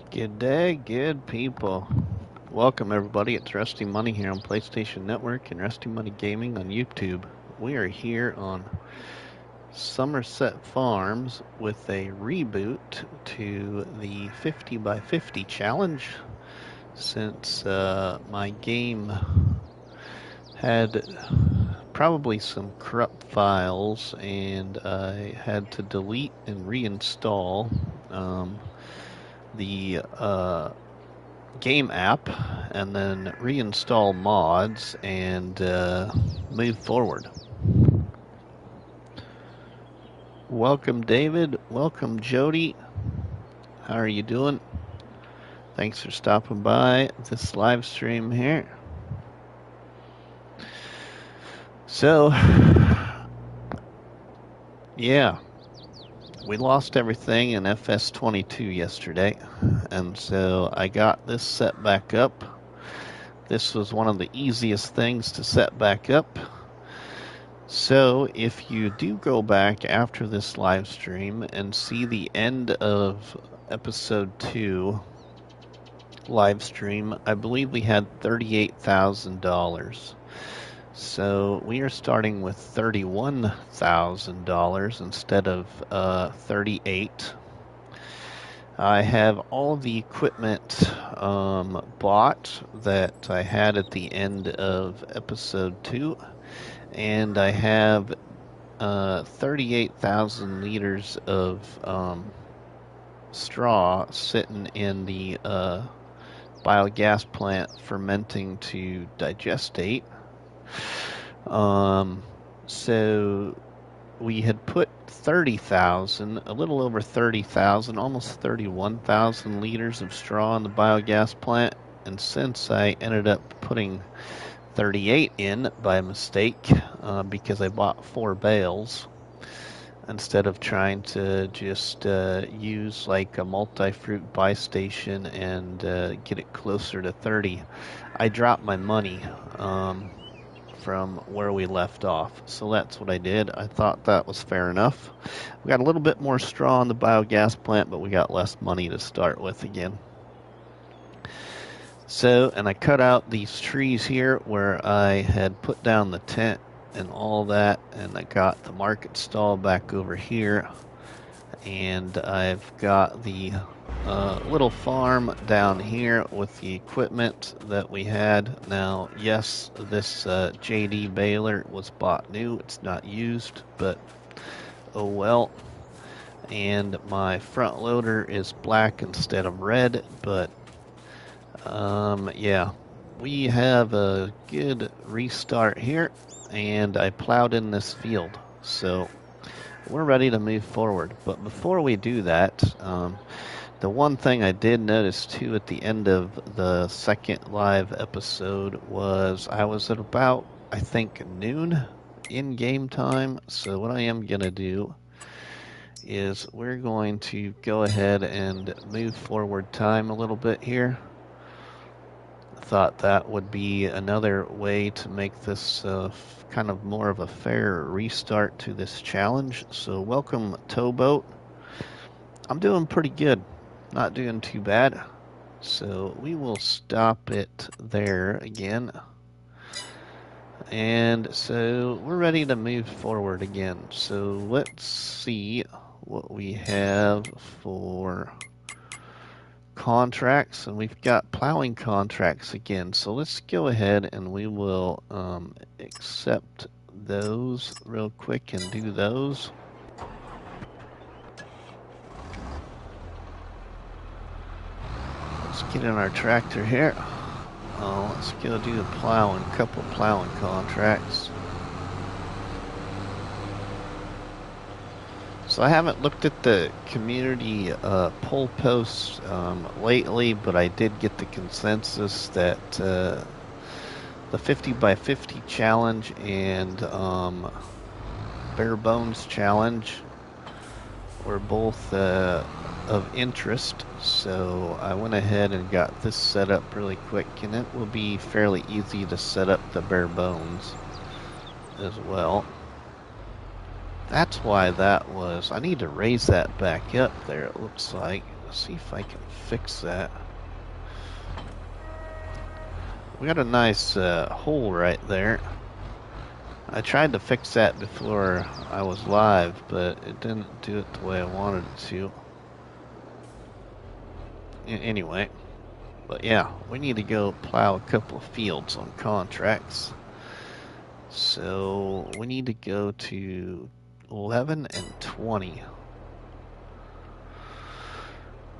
Good day, good people. Welcome everybody. It's RustyMoney here on PlayStation Network and RustyMoney Gaming on YouTube. We are here on Somerset Farms with a reboot to the 50 by 50 challenge since my game had probably some corrupt files and I had to delete and reinstall the game app and then reinstall mods and move forward. Welcome David, welcome Jody. How are you doing? Thanks for stopping by this live stream here. So, yeah, we lost everything in FS22 yesterday, and so I got this set back up. This was one of the easiest things to set back up. So if you do go back after this live stream and see the end of episode 2 live stream, I believe we had $38,000. So we are starting with $31,000 instead of 38. I have all of the equipment bought that I had at the end of episode 2, and I have 38,000 liters of straw sitting in the biogas plant fermenting to digestate. So we had put 30,000, a little over 30,000, almost 31,000 liters of straw in the biogas plant, and since I ended up putting 38 in by mistake because I bought 4 bales instead of trying to just use like a multi-fruit buy station and get it closer to 30, I dropped my money from where we left off. So that's what I did. I thought that was fair enough. We got a little bit more straw in the biogas plant, but we got less money to start with again. So, and I cut out these trees here where I had put down the tent and all that, and I got the market stall back over here, and I've got the little farm down here with the equipment that we had. Now, yes, this JD baler was bought new. It's not used, but oh well. And my front loader is black instead of red, but yeah, we have a good restart here, and I plowed in this field, so we're ready to move forward. But before we do that, the one thing I did notice too at the end of the second live episode was I was at about, I think, noon in game time. So what I am going to do is we're going to go ahead and move forward time a little bit here. I thought that would be another way to make this kind of more of a fair restart to this challenge. So welcome, Towboat. I'm doing pretty good. Not doing too bad. So we will stop it there again. And so we're ready to move forward again. So let's see what we have for contracts. And we've got plowing contracts again. So let's go ahead and we will accept those real quick and do those. Let's get in our tractor here. Let's go do a couple plowing contracts. So I haven't looked at the community poll posts lately, but I did get the consensus that the 50 by 50 challenge and bare bones challenge were both of interest, so I went ahead and got this set up really quick, and it will be fairly easy to set up the bare bones as well. That's why that was, I need to raise that back up there, it looks like. Let's see if I can fix that. We got a nice hole right there. I tried to fix that before I was live, but it didn't do it the way I wanted it to. Anyway, but yeah, we need to go plow a couple of fields on contracts. So we need to go to 11 and 20.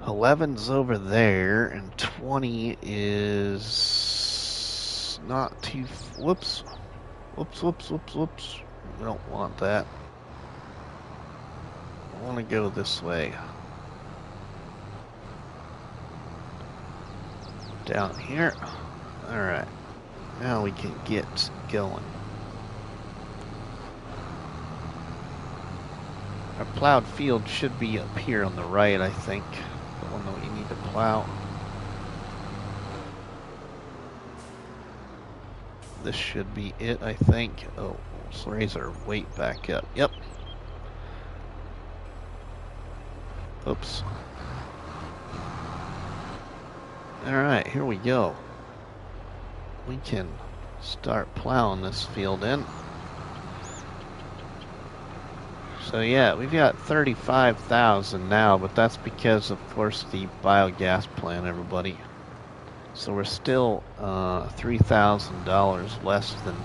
11's over there, and 20 is not too... Whoops. Whoops. We don't want that. I want to go this way. Down here. Alright. Now we can get going. Our plowed field should be up here on the right, I think. The one that we need to plow. This should be it, I think. Oh, let's raise our weight back up. Yep. Oops. Alright, here we go. We can start plowing this field in. So yeah, we've got 35,000 now, but that's because, of course, the biogas plant, everybody. So we're still $3,000 less than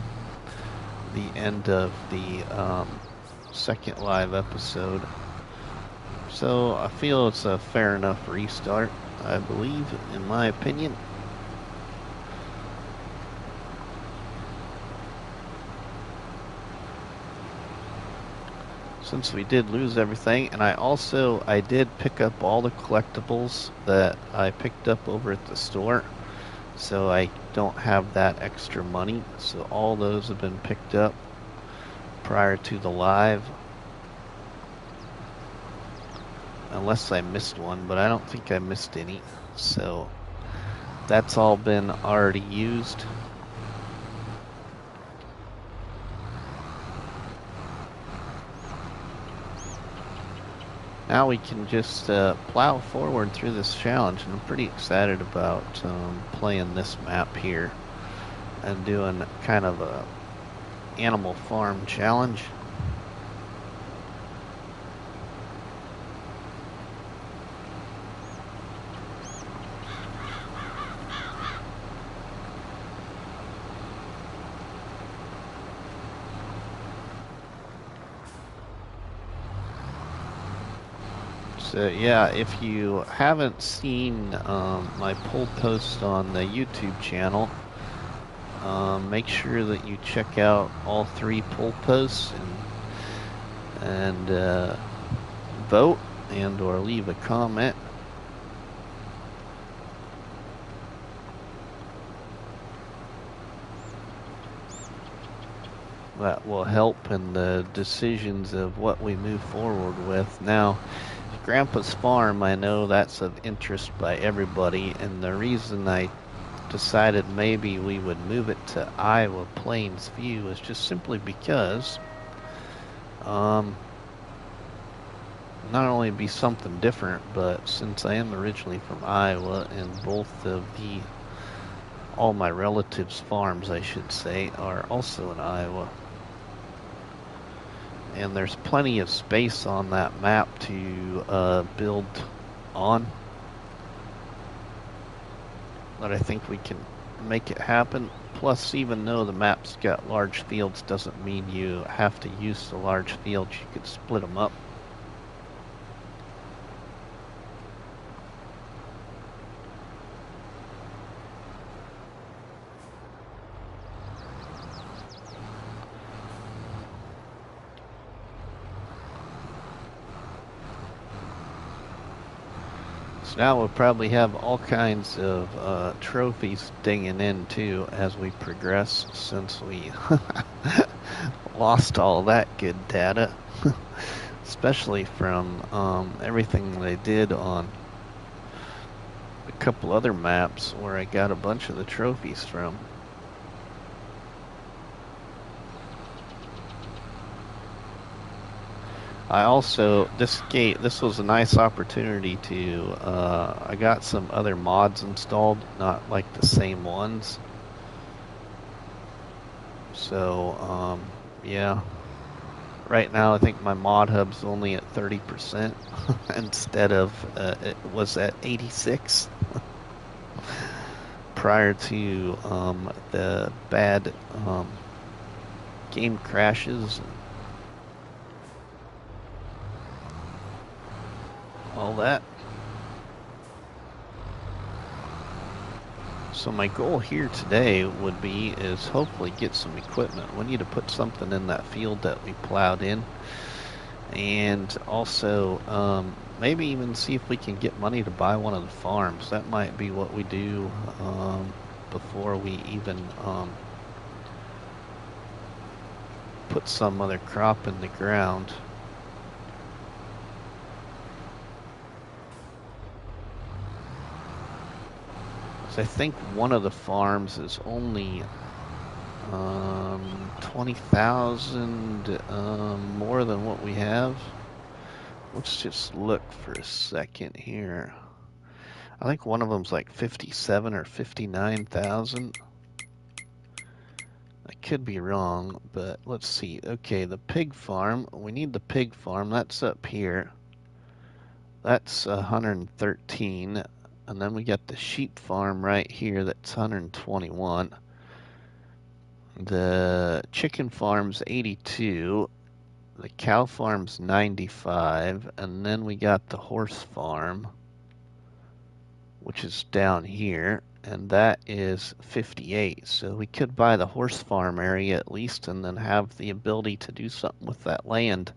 the end of the second live episode. So I feel it's a fair enough restart, I believe, in my opinion. Since we did lose everything, and I did pick up all the collectibles that I picked up over at the store, so I don't have that extra money. So all those have been picked up prior to the live, unless I missed one, but I don't think I missed any. So that's all been already used. Now we can just plow forward through this challenge, and I'm pretty excited about playing this map here and doing kind of a animal farm challenge. So yeah, if you haven't seen my poll post on the YouTube channel, make sure that you check out all 3 poll posts and vote and or leave a comment. That will help in the decisions of what we move forward with. Now, Grandpa's Farm, I know that's of interest by everybody, and the reason I decided maybe we would move it to Iowa Plains View is just simply because not only be something different, but since I am originally from Iowa, and both of all my relatives' farms, I should say, are also in Iowa. And there's plenty of space on that map to build on. But I think we can make it happen. Plus, even though the map's got large fields, doesn't mean you have to use the large fields. You could split them up. So now we'll probably have all kinds of trophies dinging in too as we progress, since we lost all that good data, especially from everything that I did on a couple other maps where I got a bunch of the trophies from. I also, this was a nice opportunity to, I got some other mods installed, not like the same ones. So, yeah. Right now, I think my mod hub's only at 30% instead of, it was at 86 prior to, the bad, game crashes and all that. So my goal here today would be is hopefully get some equipment. We need to put something in that field that we plowed in, and also maybe even see if we can get money to buy one of the farms. That might be what we do before we even put some other crop in the ground. So I think one of the farms is only 20,000 more than what we have. Let's just look for a second here. I think one of them's like 57 or 59,000. I could be wrong, but let's see. Okay, the pig farm. We need the pig farm. That's up here. That's 113. And then we got the sheep farm right here. That's 121. The chicken farm's 82. The cow farm's 95. And then we got the horse farm, which is down here, and that is 58. So we could buy the horse farm area at least and then have the ability to do something with that land.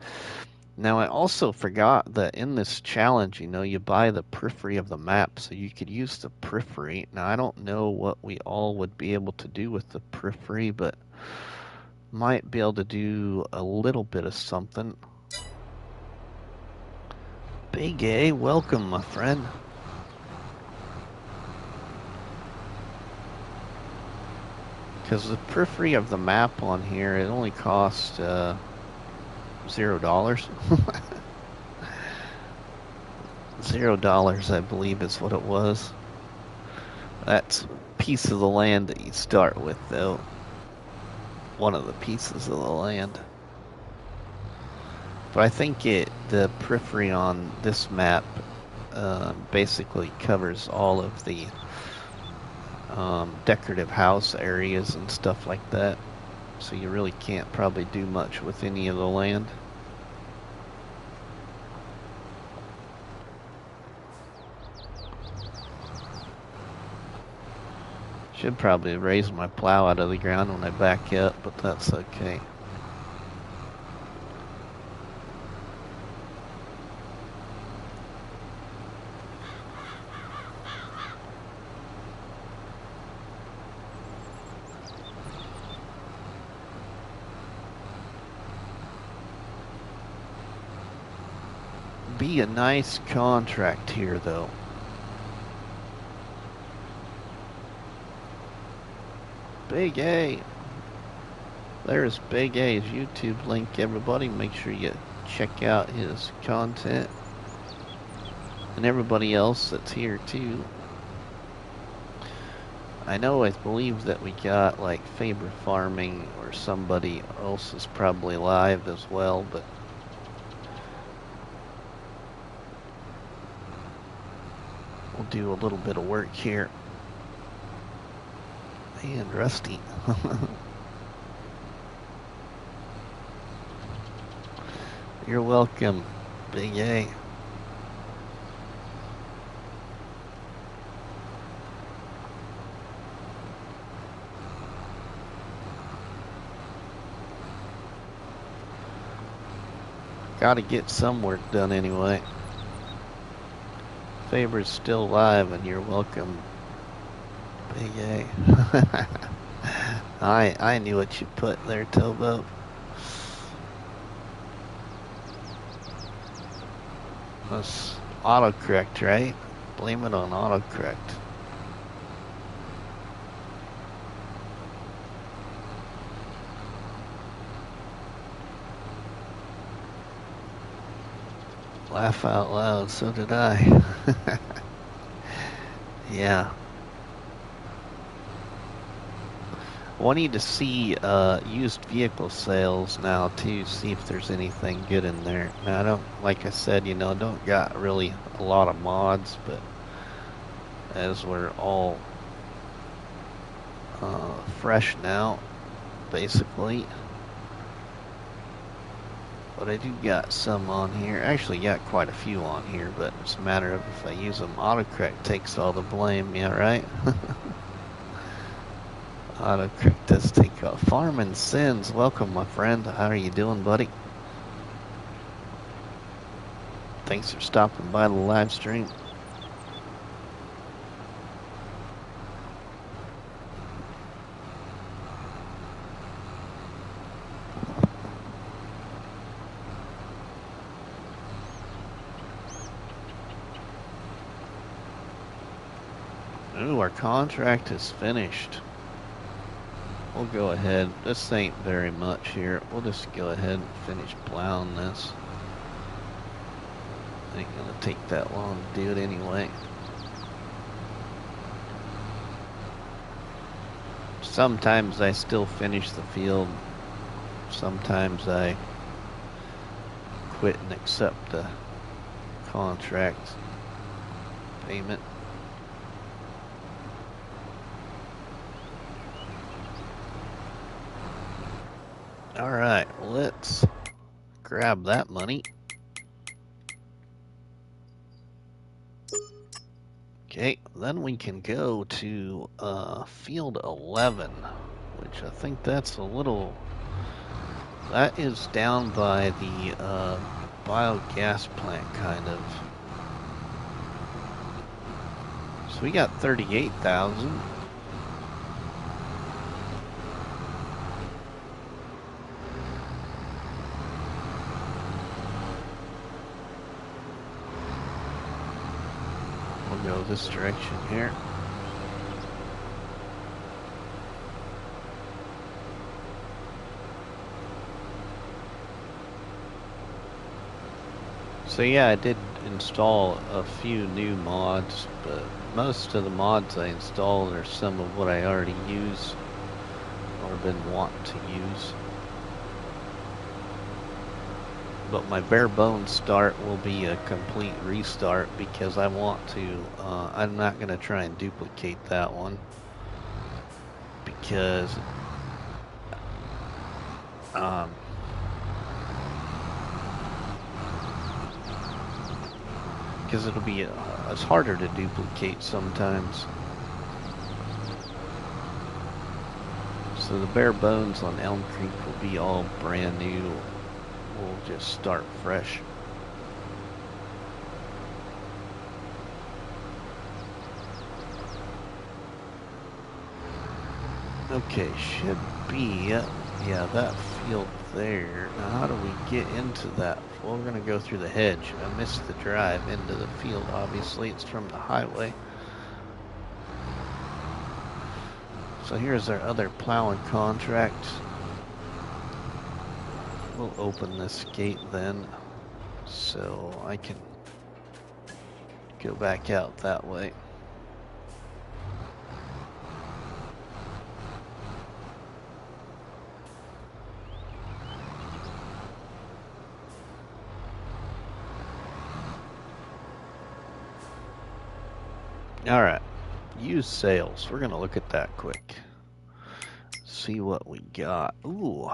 Now, I also forgot that in this challenge, you buy the periphery of the map, so you could use the periphery. Now, I don't know what we all would be able to do with the periphery, but might be able to do a little bit of something. BGA, welcome, my friend. Because the periphery of the map on here, it only costs $0. $0, I believe, is what it was. That's a piece of the land that you start with, though. One of the pieces of the land. But I think the periphery on this map basically covers all of the decorative house areas and stuff like that. So you really can't probably do much with any of the land. Should probably raise my plow out of the ground when I back up, but that's okay. Be a nice contract here, though. Big A. There's Big A's YouTube link, everybody. Make sure you check out his content. And everybody else that's here, too. I believe that we got, like, Faber Farming or somebody else is probably live as well, but we'll do a little bit of work here. And Rusty. You're welcome, Big A. Gotta get some work done anyway. Faber's still live, and you're welcome, Big A. I knew what you put there, Tobo. That's autocorrect, right? Blame it on autocorrect. Laugh out loud, so did I. Yeah. Wanting to see used vehicle sales now too, see if there's anything good in there. Now I don't, like I said, you know, don't got really a lot of mods, but as we're all fresh now, basically. But I do got some on here. Actually got quite a few on here, but it's a matter of if I use them. Autocorrect takes all the blame, yeah, right? Autocorrect does take off. Farming Sins, welcome my friend. How are you doing, buddy? Thanks for stopping by the live stream. Ooh, our contract is finished. We'll go ahead. This ain't very much here. We'll just go ahead and finish plowing this. Ain't gonna take that long to do it anyway. Sometimes I still finish the field. Sometimes I quit and accept the contract payment. All right, let's grab that money. Okay, then we can go to field 11, which I think that's a little, that is down by the biogas plant, kind of. So we got 38,000. We'll go this direction here. So yeah, I did install a few new mods, but most of the mods I installed are some of what I already use or been wanting to use. But my bare bones start will be a complete restart because I want to, I'm not going to try and duplicate that one because it'll be, it's harder to duplicate sometimes. So the bare bones on Elm Creek will be all brand new. We'll just start fresh. Okay, should be, yeah, that field there. Now how do we get into that? Well, we're gonna go through the hedge. I missed the drive into the field, obviously. It's from the highway. So here's our other plowing contract. We'll open this gate then, so I can go back out that way. All right, used sales. We're gonna look at that quick. See what we got. Ooh.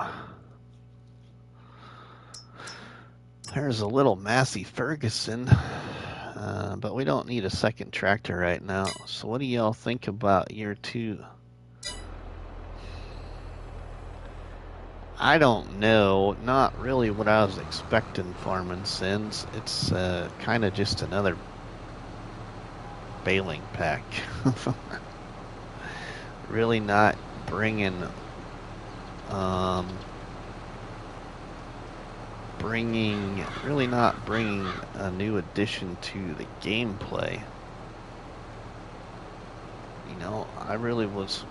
There's a little Massey Ferguson, but we don't need a second tractor right now. So what do y'all think about year 2? I don't know. Not really what I was expecting, Farming Sins. It's kind of just another baling pack. Really not bringing really not bringing a new addition to the gameplay. You know, I really was,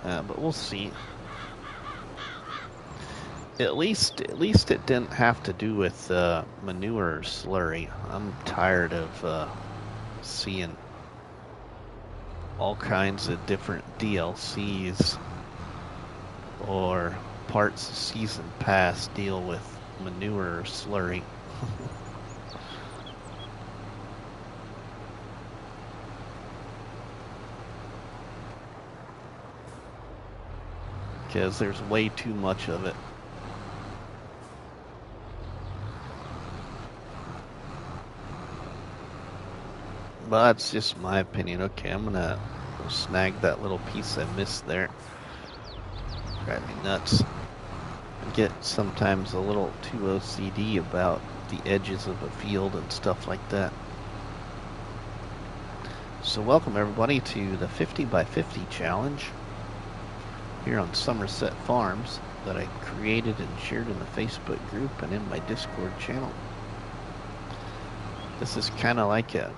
but we'll see. At least it didn't have to do with manure or slurry. I'm tired of seeing all kinds of different DLCs or parts of season pass deal with manure or slurry. Because there's way too much of it. But that's just my opinion. Okay, I'm gonna go snag that little piece I missed there. Drive me nuts. I get sometimes a little too OCD about the edges of a field and stuff like that. So welcome everybody to the 50 by 50 challenge here on Somerset Farms that I created and shared in the Facebook group and in my Discord channel. This is kind of like a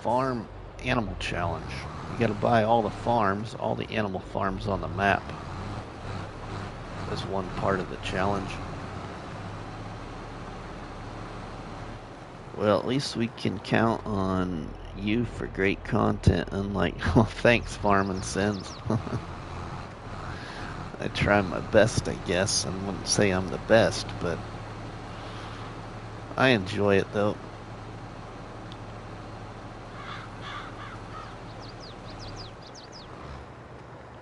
farm animal challenge. You got to buy all the farms, all the animal farms on the map as one part of the challenge. Well, at least we can count on you for great content, unlike, well, thanks, Farm and Sins. I try my best, I guess. I wouldn't say I'm the best, but I enjoy it, though.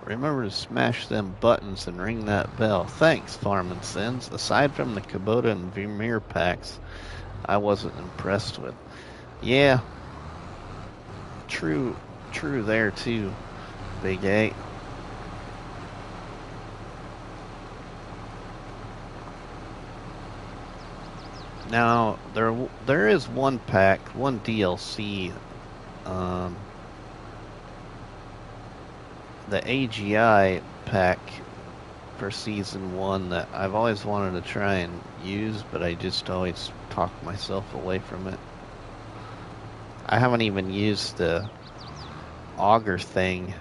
Remember to smash them buttons and ring that bell. Thanks, Farm and Sins. Aside from the Kubota and Vermeer packs, I wasn't impressed with. Yeah, true there too, Big A. Now there is one pack, one DLC, the AGI pack for season 1 that I've always wanted to try and use, but I just always talk myself away from it. I haven't even used the auger thing,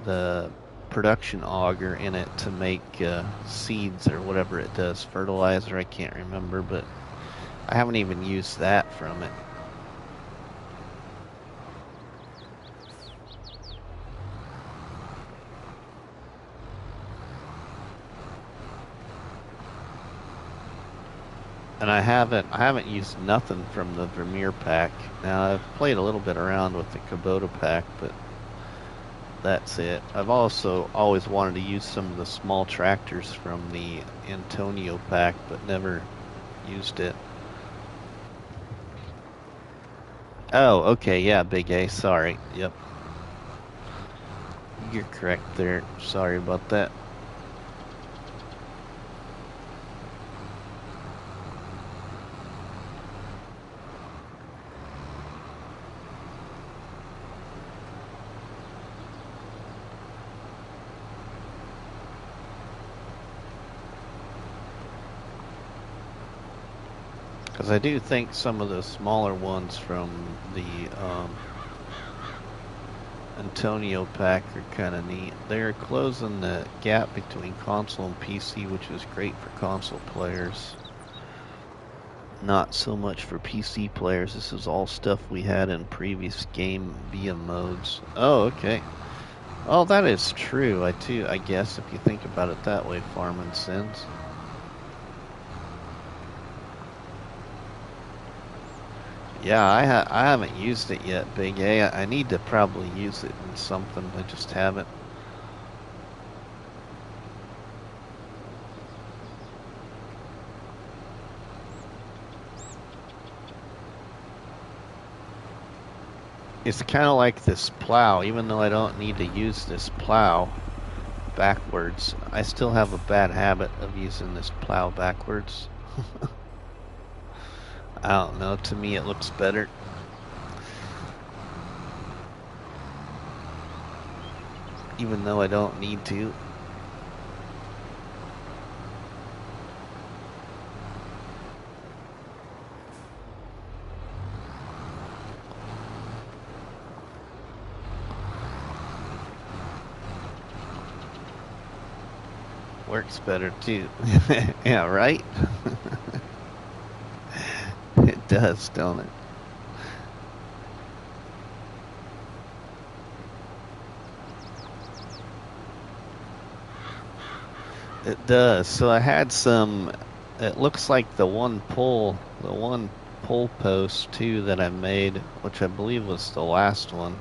the production auger in it to make seeds or whatever it does, fertilizer, I can't remember, but I haven't even used that from it. And I haven't used nothing from the Vermeer pack. Now I've played a little bit around with the Kubota pack, but that's it. I've also always wanted to use some of the small tractors from the Antonio pack, but never used it. Oh, okay, yeah, Big A, sorry. Yep. You're correct there. Sorry about that. Because I do think some of the smaller ones from the Antonio pack are kind of neat. They're closing the gap between console and PC, which is great for console players. Not so much for PC players. This is all stuff we had in previous game via modes. Oh, okay. Oh, that is true. I guess, if you think about it that way, Farm and Sins. Yeah, I haven't used it yet, Big A. I need to probably use it in something. I just haven't. It's kind of like this plow. Even though I don't need to use this plow backwards, I still have a bad habit of using this plow backwards. I don't know, to me it looks better. Even though I don't need to. Works better too. Yeah, right? It does, don't it? It does. So I had some, it looks like the one pull post too that I made, which I believe was the last one,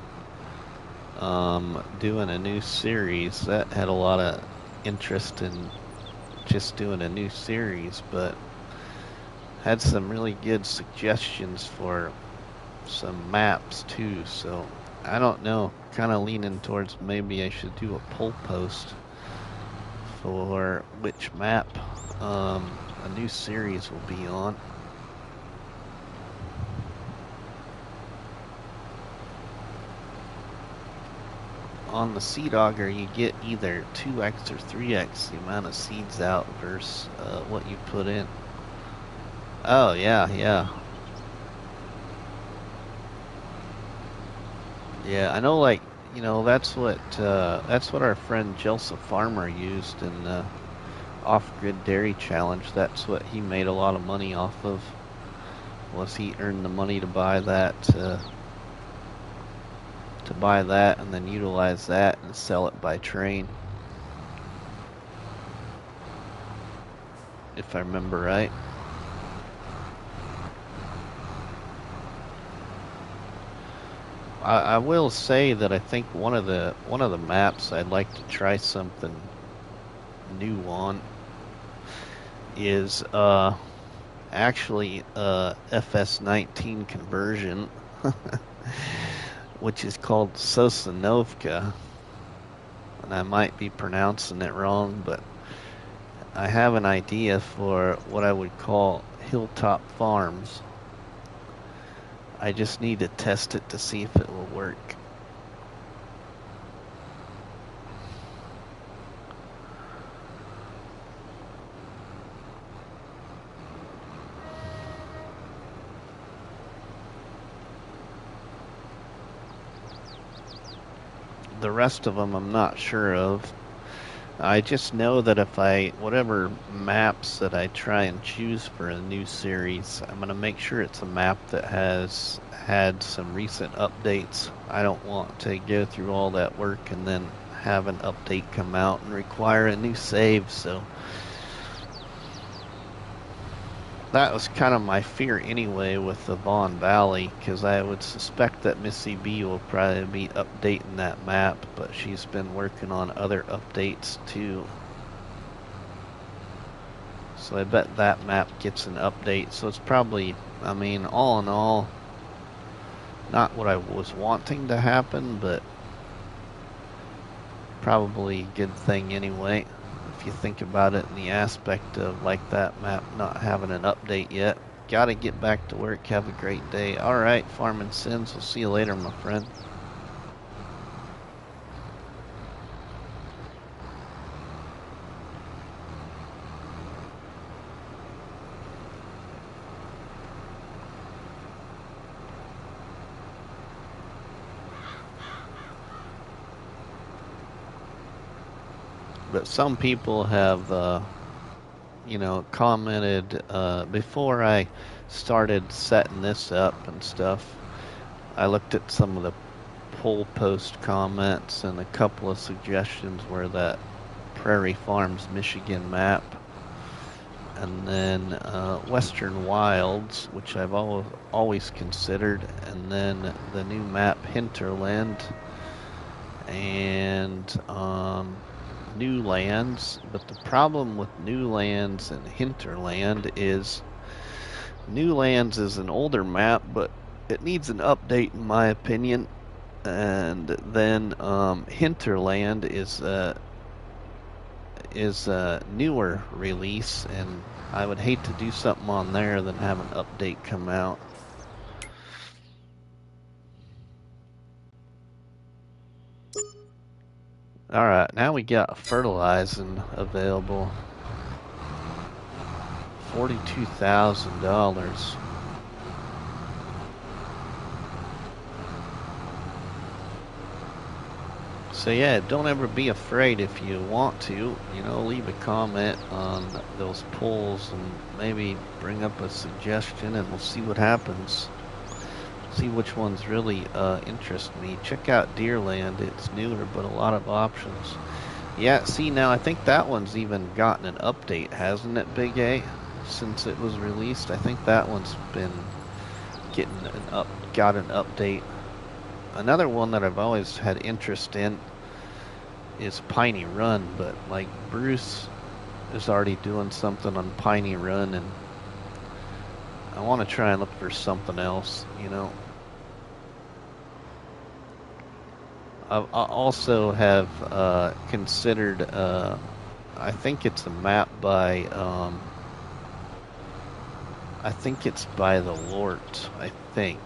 doing a new series. That had a lot of interest in just doing a new series, but had some really good suggestions for some maps too. So I don't know, kind of leaning towards maybe I should do a pull post for which map a new series will be on. On the seed auger, you get either 2x or 3x the amount of seeds out versus what you put in. Oh yeah, yeah. Yeah, I know, like, you know, that's what our friend Jelsa Farmer used in the off-grid dairy challenge. That's what he made a lot of money off of. Was he earned the money to buy that and then utilize that and sell it by train, if I remember right. I will say that I think one of the maps I'd like to try something new on is actually FS19 conversion, which is called Sosanovka, and I might be pronouncing it wrong, but I have an idea for what I would call hilltop farms. I just need to test it to see if it will work. The rest of them I'm not sure of. I just know that if whatever maps that I try and choose for a new series, I'm going to make sure it's a map that has had some recent updates. I don't want to go through all that work and then have an update come out and require a new save, so that was kind of my fear anyway with the Vaughn Valley, because I would suspect that Missy B will probably be updating that map, but she's been working on other updates too. So I bet that map gets an update. So it's probably, I mean, all in all, not what I was wanting to happen, but probably a good thing anyway, if you think about it in the aspect of like that map not having an update yet. Gotta get back to work. Have a great day. Alright, Farming Sins. We'll see you later, my friend. But some people have you know, commented before I started setting this up and stuff. I looked at some of the poll post comments, and a couple of suggestions were that Prairie Farms Michigan map, and then Western Wilds, which I've always considered, and then the new map Hinterland, and New Lands. But the problem with New Lands and Hinterland is New Lands is an older map, but it needs an update in my opinion. And then Hinterland is a newer release, and I would hate to do something on there than have an update come out. Alright, now we got fertilizing available. $42,000. So yeah, don't ever be afraid if you want to, you know, leave a comment on those polls and maybe bring up a suggestion and we'll see what happens. See which ones really interest me. Check out Deerland, it's newer but a lot of options. Yeah, see now I think that one's even gotten an update, hasn't it, Big A? Since it was released, I think that one's been got an update. Another one that I've always had interest in is Piney Run, but like Bruce is already doing something on Piney Run, and I want to try and look for something else, you know. I also have considered, I think it's a map by, I think it's by the Lort, I think.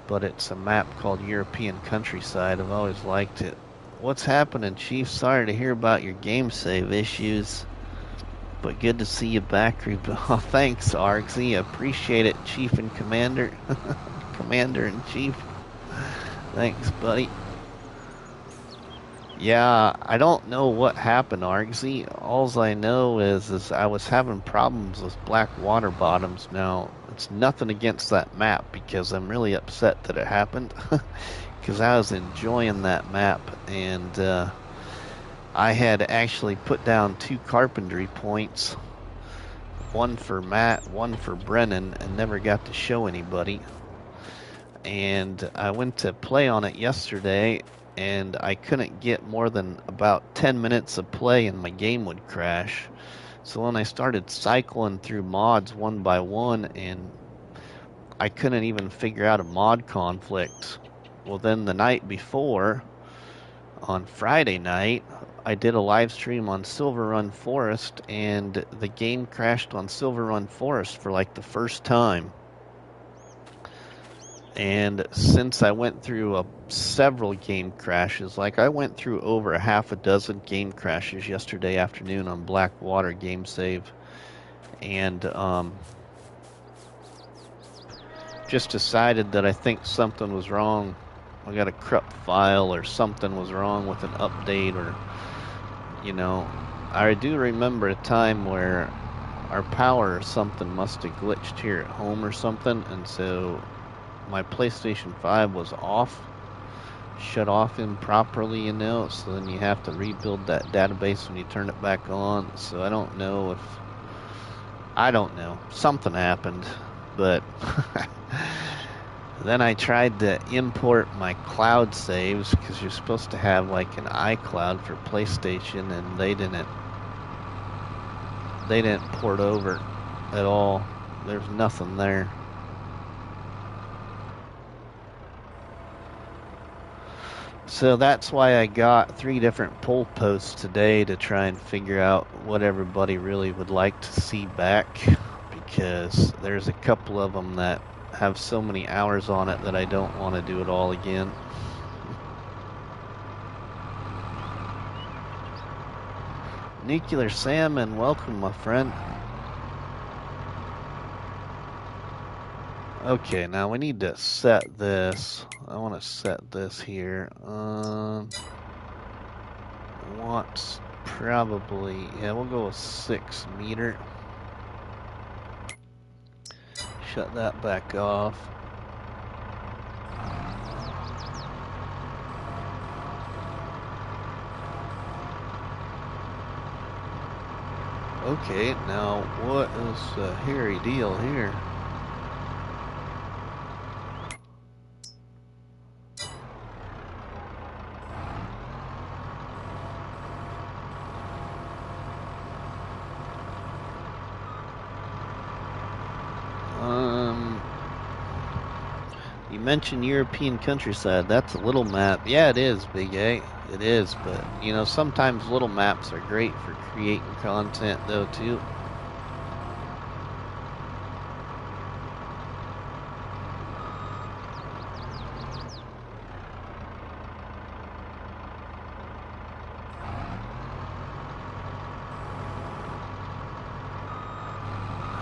But it's a map called European Countryside. I've always liked it. What's happening, Chief? Sorry to hear about your game save issues. But good to see you back, Reboot. Oh, thanks, Argsy. Appreciate it, Chief and Commander. Commander-in-Chief. Thanks, buddy. Yeah, I don't know what happened, Argsy. Alls I know is I was having problems with black water bottoms. Now, it's nothing against that map because I'm really upset that it happened. Because I was enjoying that map, and I had actually put down 2 carpentry points. One for Matt, one for Brennan, and never got to show anybody. And I went to play on it yesterday, and I couldn't get more than about 10 minutes of play and my game would crash. So when I started cycling through mods one by one, and I couldn't even figure out a mod conflict. Well, then the night before, on Friday night, I did a live stream on Silver Run Forest, and the game crashed on Silver Run Forest for like the first time. And since I went through several game crashes, like I went through over a half a dozen game crashes yesterday afternoon on Blackwater Game Save, and just decided that I think something was wrong. I got a corrupt file or something was wrong with an update, or, you know, I do remember a time where our power or something must have glitched here at home or something, and so my PlayStation 5 was off, shut off improperly, you know, so then you have to rebuild that database when you turn it back on. So I don't know, something happened, but then I tried to import my cloud saves, because you're supposed to have like an iCloud for PlayStation, and they didn't port over at all. There's nothing there. So that's why I got 3 different poll posts today to try and figure out what everybody really would like to see back, because there's a couple of them that have so many hours on it that I don't want to do it all again. Nuclear Salmon, welcome, my friend. Okay, now we need to set this. I want to set this here. What's probably, yeah, we'll go with 6 meter. Shut that back off. Okay, now what is the hairy deal here? You mentioned European Countryside. That's a little map. Yeah, it is, Big A. It is, but, you know, sometimes little maps are great for creating content, though, too.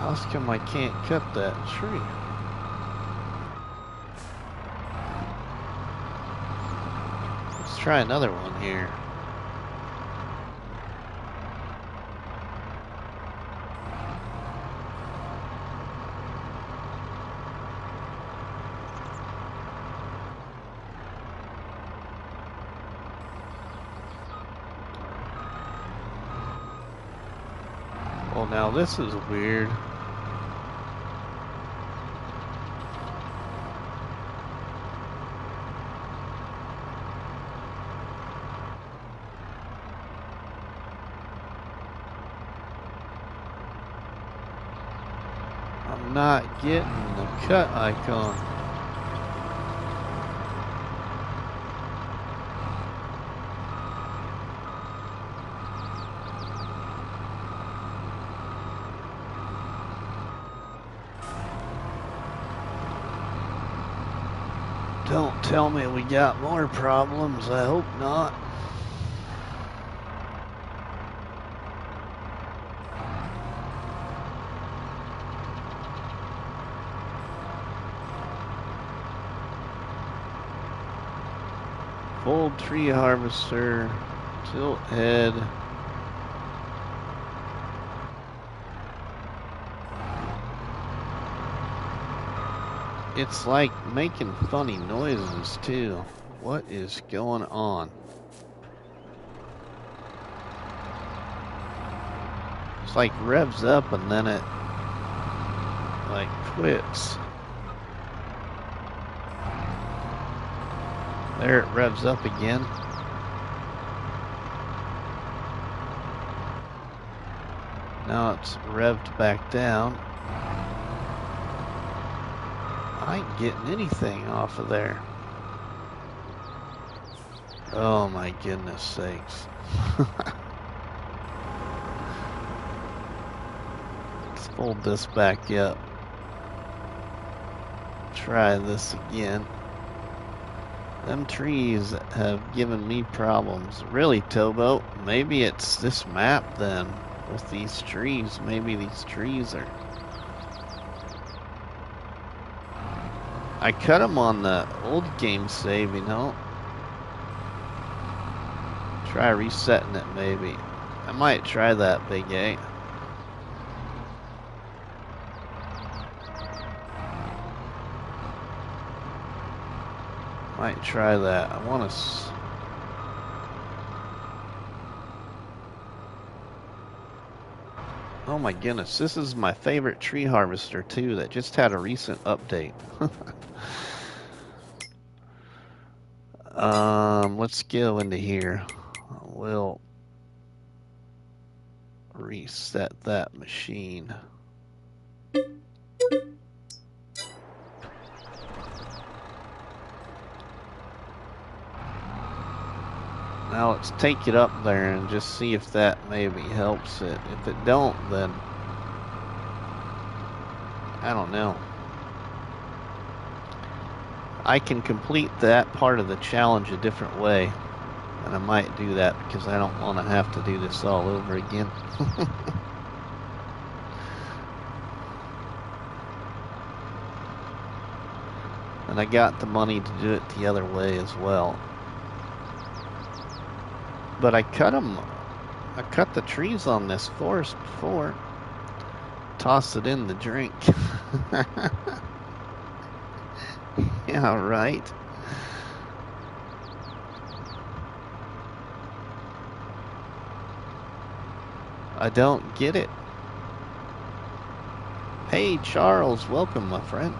How come I can't cut that tree? try another one here. Well, now this is weird. I'm not getting the cut icon. Don't tell me we got more problems. I hope not. Full tree harvester, tilt head. It's like making funny noises too. What is going on? It's like revs up and then it like quits. There it revs up again. Now it's revved back down. I ain't getting anything off of there. Oh my goodness sakes. Let's fold this back up. Try this again. Them trees have given me problems. Really, Tobo? Maybe it's this map then. With these trees. Maybe these trees are... I cut them on the old game save, you know. Try resetting it maybe. I might try that, Big A. Might try that. I want to... Oh my goodness, this is my favorite tree harvester too that just had a recent update. Let's go into here. We'll reset that machine. Now let's take it up there and just see if that maybe helps it. If it don't, then I don't know. I can complete that part of the challenge a different way, and I might do that because I don't want to have to do this all over again. And I got the money to do it the other way as well. But I cut the trees on this forest before. Toss it in the drink. Yeah, right. I don't get it. Hey, Charles, welcome, my friend.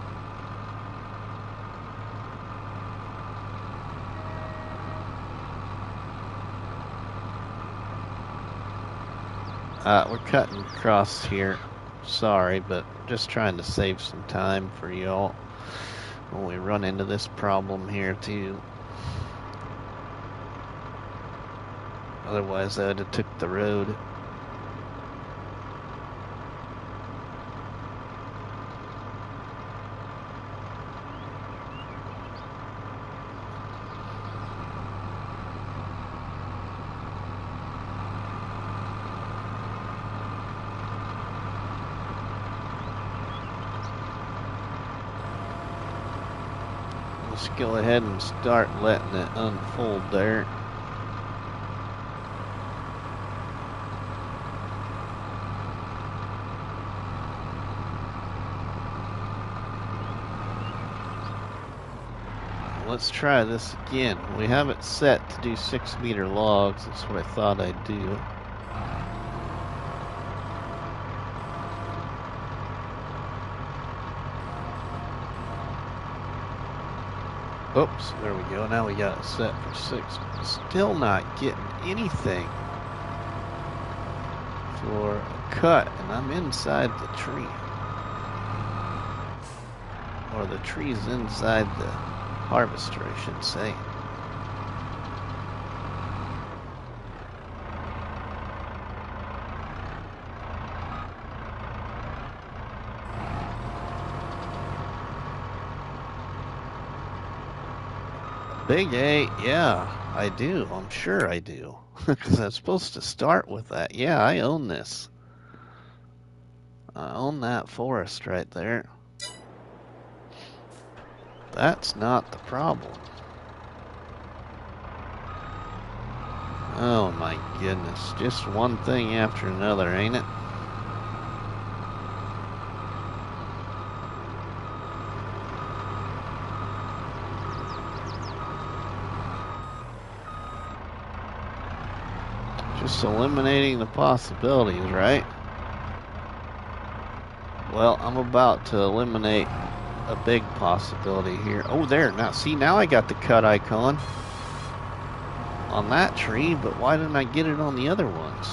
We're cutting across here. Sorry, but just trying to save some time for y'all when we run into this problem here too. Otherwise, I would have took the road. Let's go ahead and start letting it unfold there. Let's try this again. We have it set to do 6-meter logs. That's what I thought I'd do. Oops, there we go. Now we got it set for 6. Still not getting anything for a cut, and I'm inside the tree. Or the tree's inside the harvester, I should say. Big A, yeah, I do. I'm sure I do. Because I'm supposed to start with that. Yeah, I own this. I own that forest right there. That's not the problem. Oh my goodness. Just one thing after another, ain't it? Just eliminating the possibilities, right? Well, I'm about to eliminate a big possibility here. Oh, there. Now, see, now I got the cut icon on that tree, but why didn't I get it on the other ones?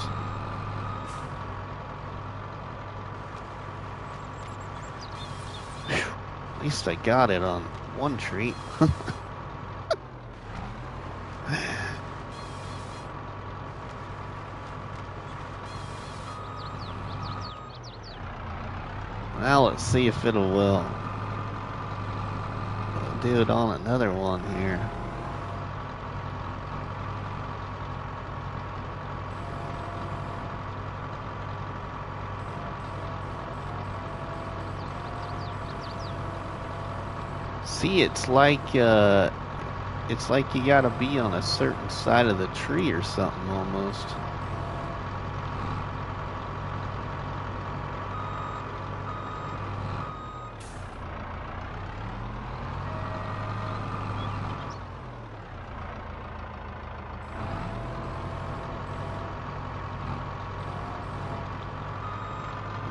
Whew. At least I got it on one tree. Now let's see if it'll do it on another one here. See, it's like you gotta be on a certain side of the tree or something almost.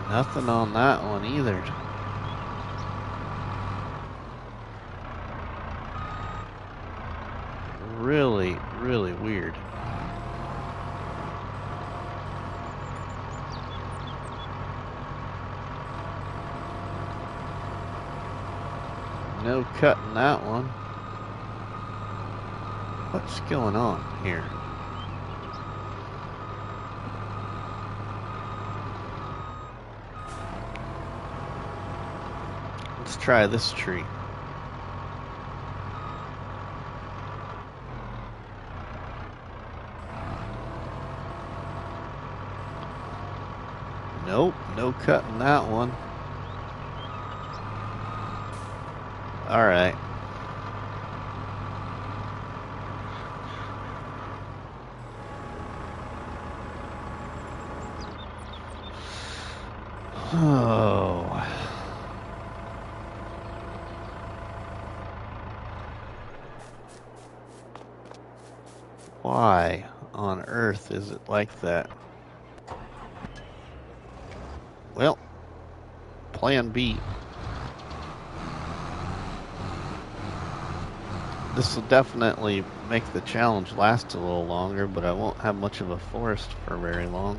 Nothing on that one either. Really, really weird. No cutting that one. What's going on here? Let's try this tree. Nope, no cutting that one. All right. Oh. Why on earth is it like that? Well, plan B. This will definitely make the challenge last a little longer, but I won't have much of a forest for very long.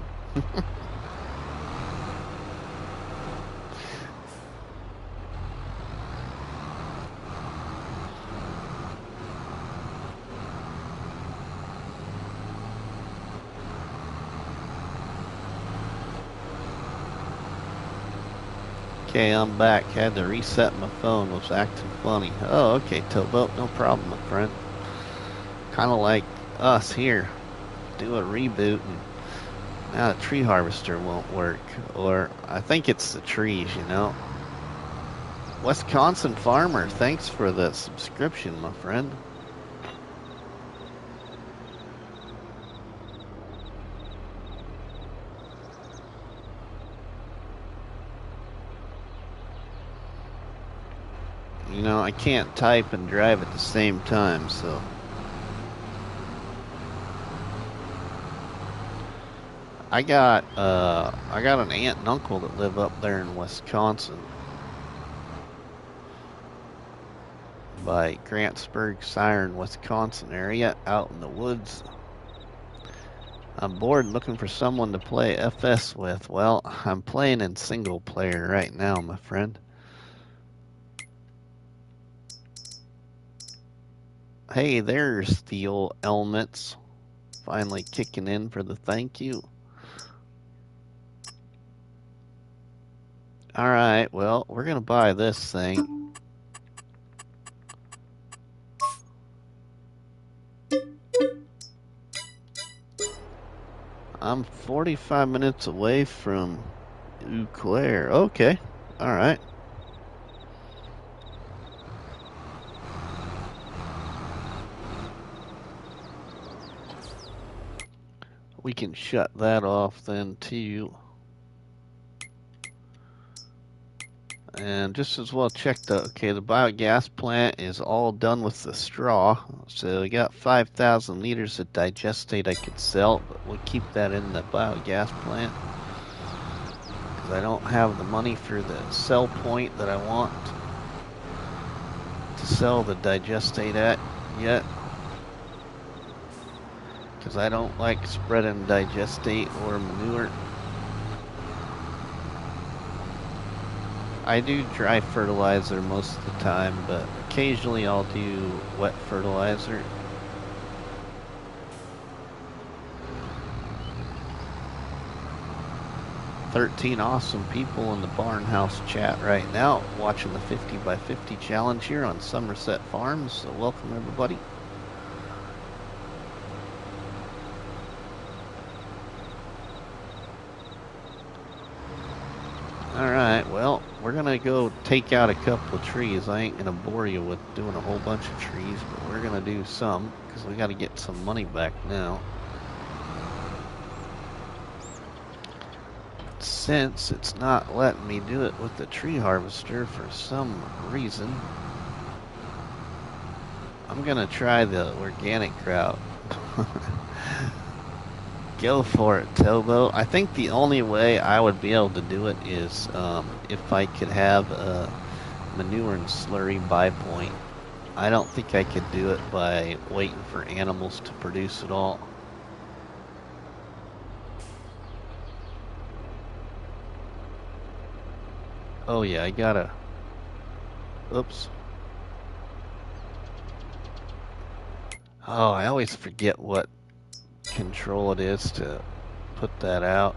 Okay, I'm back. Had to reset my phone. Was acting funny. Oh, okay, Towboat. No problem, my friend. Kind of like us here. Do a reboot, and now the tree harvester won't work. Or I think it's the trees, you know. Wisconsin farmer, thanks for the subscription, my friend. You know, I can't type and drive at the same time, so. I got an aunt and uncle that live up there in Wisconsin by Grantsburg, Siren, Wisconsin area, out in the woods. I'm bored looking for someone to play FS with. Well, I'm playing in single player right now, my friend. Hey, there's the old elements finally kicking in for the thank you. Alright, well, we're gonna buy this thing. I'm 45 minutes away from Eau Claire. Okay, alright. We can shut that off then too. And just as well check the biogas plant is all done with the straw. So we got 5,000 liters of digestate I could sell, but we'll keep that in the biogas plant. Because I don't have the money for the sell point that I want to sell the digestate at yet. Because I don't like spreading digestate or manure. I do dry fertilizer most of the time, but occasionally I'll do wet fertilizer. "13 awesome people in the barn house chat right now watching the 50 by 50 challenge here on Somerset Farms, so welcome everybody. Alright, well, we're gonna go take out a couple of trees. I ain't gonna bore you with doing a whole bunch of trees, but we're gonna do some, because we gotta get some money back now. Since it's not letting me do it with the tree harvester for some reason, I'm gonna try the organic route. Go for it, Tobo. I think the only way I would be able to do it is if I could have a manure and slurry buy point. I don't think I could do it by waiting for animals to produce it all. Oh yeah, I gotta... Oops. Oh, I always forget what control it is to put that out.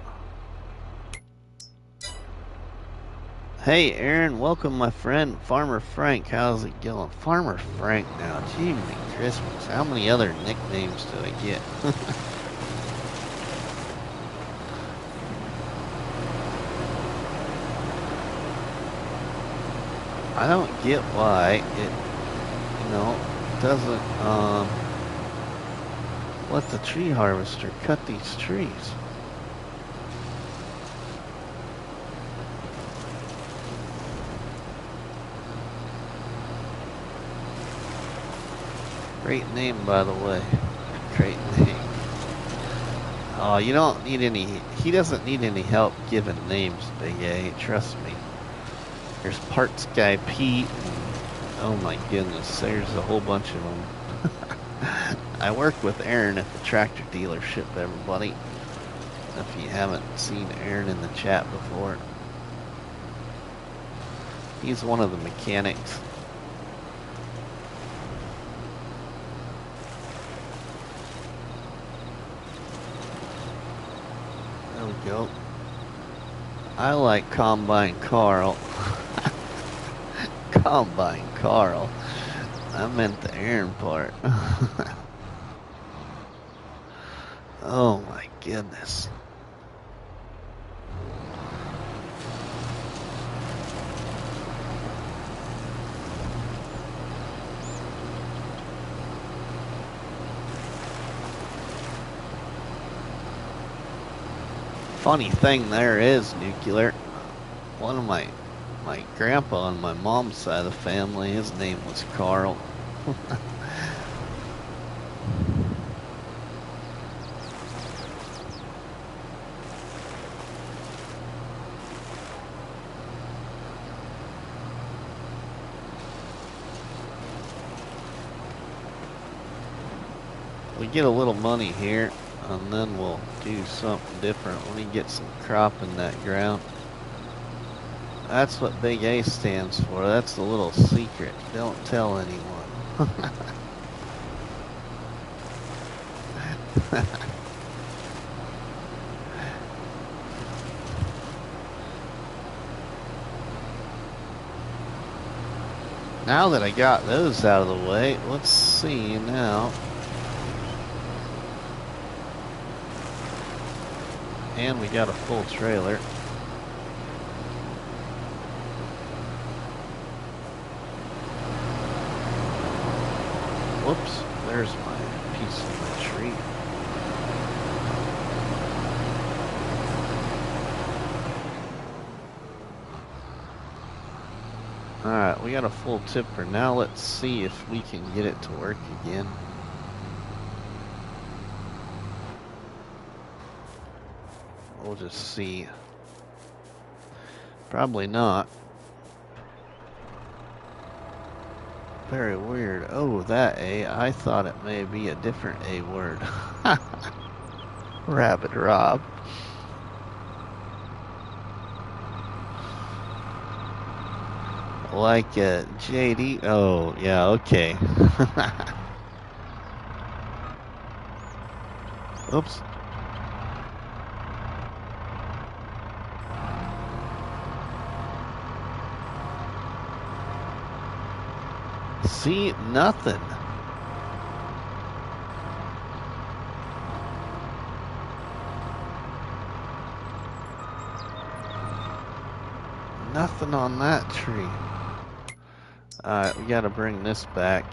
Hey Aaron, welcome my friend. Farmer Frank, how's it going? Farmer Frank now, gee, Christmas. How many other nicknames do I get? I don't get why it, doesn't let the tree harvester cut these trees. Great name, by the way. Great name. Oh, you don't need any... He doesn't need any help giving names, Big A. Trust me. There's Parts Guy Pete. And, oh my goodness, there's a whole bunch of them. I work with Aaron at the tractor dealership, everybody. If you haven't seen Aaron in the chat before. He's one of the mechanics. There we go. I like Combine Carl. Combine Carl. I meant the Aaron part. Oh my goodness. Funny thing there is, Nuclear. One of my grandpa on my mom's side of the family, his name was Carl. We get a little money here, and then we'll do something different when we get some crop in that ground. That's what Big A stands for. That's the little secret. Don't tell anyone. Now that I got those out of the way, let's see now. And we got a full trailer. Whoops, there's my piece of my tree. Alright, we got a full tipper. Now let's see if we can get it to work again. We'll just see. Probably not. Very weird. Oh, that A. I thought it may be a different A word. Rabbit Rob. Like JD. Oh, yeah, okay. Oops. See, nothing. Nothing on that tree. Alright, we gotta bring this back.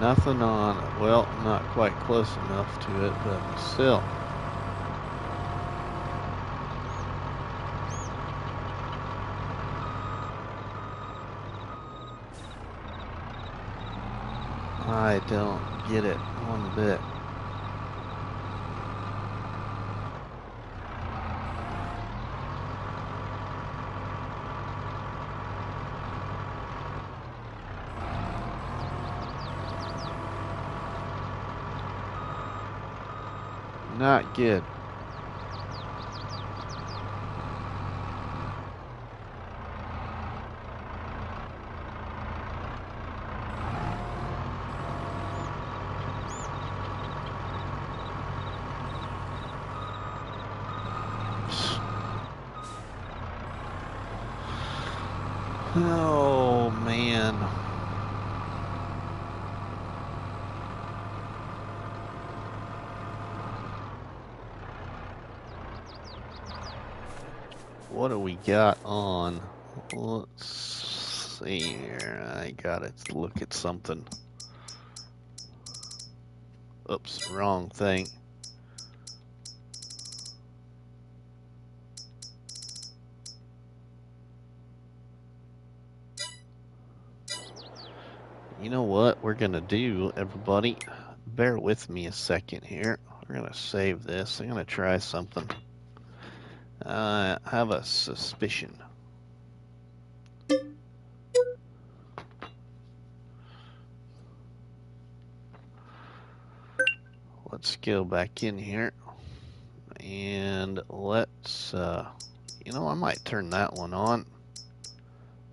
Nothing on it. Well, not quite close enough to it, but still. I don't get it one bit. Not good. Oh, man. What do we got on? Let's see here. I gotta look at something. Oops, wrong thing. You know what we're gonna do, everybody? Bear with me a second here. We're gonna save this. I'm gonna try something. I have a suspicion. Let's go back in here and let's, you know, I might turn that one on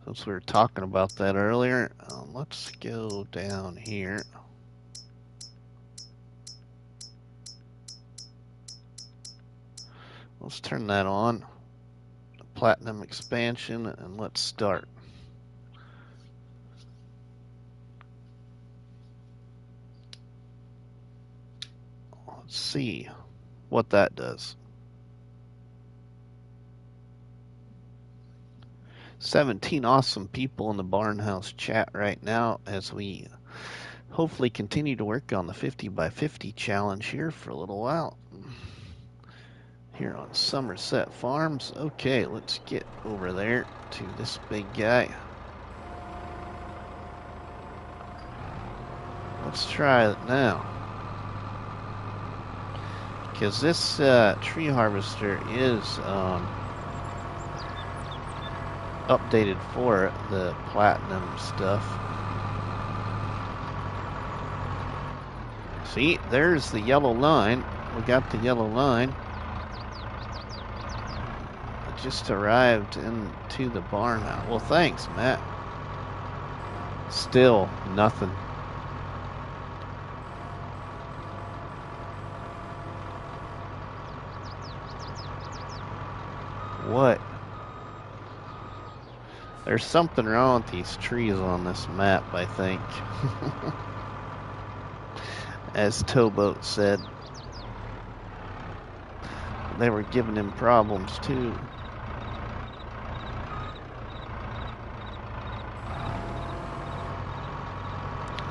since we were talking about that earlier. Let's go down here. Let's turn that on. Platinum expansion, and let's start. Let's see what that does. 17 awesome people in the Barnhouse chat right now as we hopefully continue to work on the 50 by 50 challenge here for a little while. Here on Somerset Farms. Okay, let's get over there to this big guy. Let's try it now. Because this tree harvester is updated for the platinum stuff. See, there's the yellow line. We got the yellow line. It just arrived into the barn now. Well, thanks, Matt. Still nothing. What? There's something wrong with these trees on this map, I think. As Towboat said. They were giving him problems too.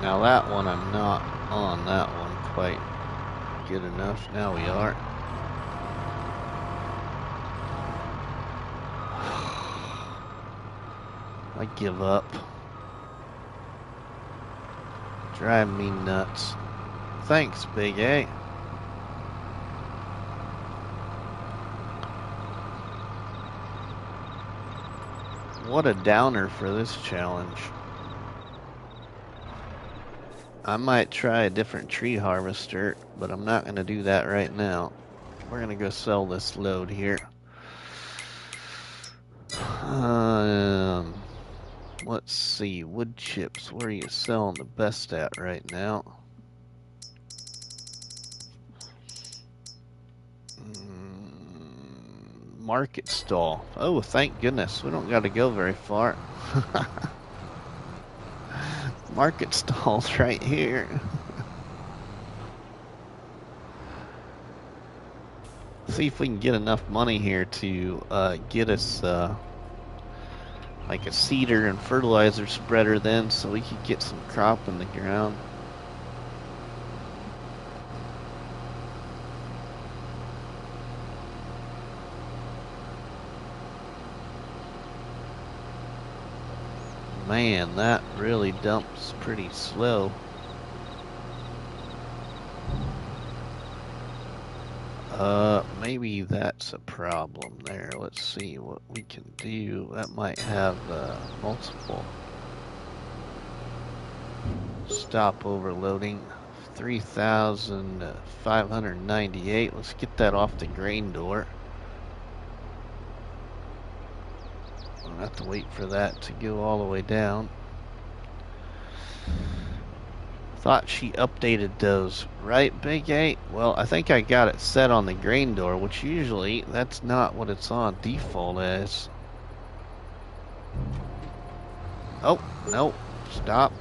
Now that one I'm not on that one quite good enough. Now we are. I give up. Drive me nuts. Thanks, Big A. What a downer for this challenge. I might try a different tree harvester, but I'm not going to do that right now. We're going to go sell this load here. Let's see, wood chips, where are you selling the best at right now? Market stall. Oh, thank goodness, we don't got to go very far. Market stall's right here. See if we can get enough money here to get us like a seeder and fertilizer spreader then, so we could get some crop in the ground. Man, that really dumps pretty slow. Maybe that's a problem there. Let's see what we can do. That might have multiple. Stop overloading. 3,598. Let's get that off the grain door. I'll have to wait for that to go all the way down. Thought she updated those, right, Big 8? Well, I think I got it set on the grain door, which usually that's not what it's on default as. Oh, no, stop.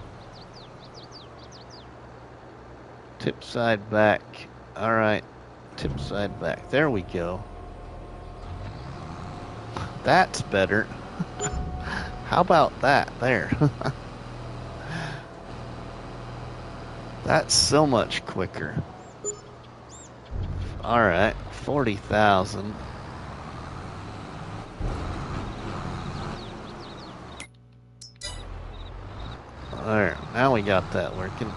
Tip side back. All right, tip side back. There we go. That's better. How about that there? That's so much quicker. Alright, 40,000. Alright, now we got that working.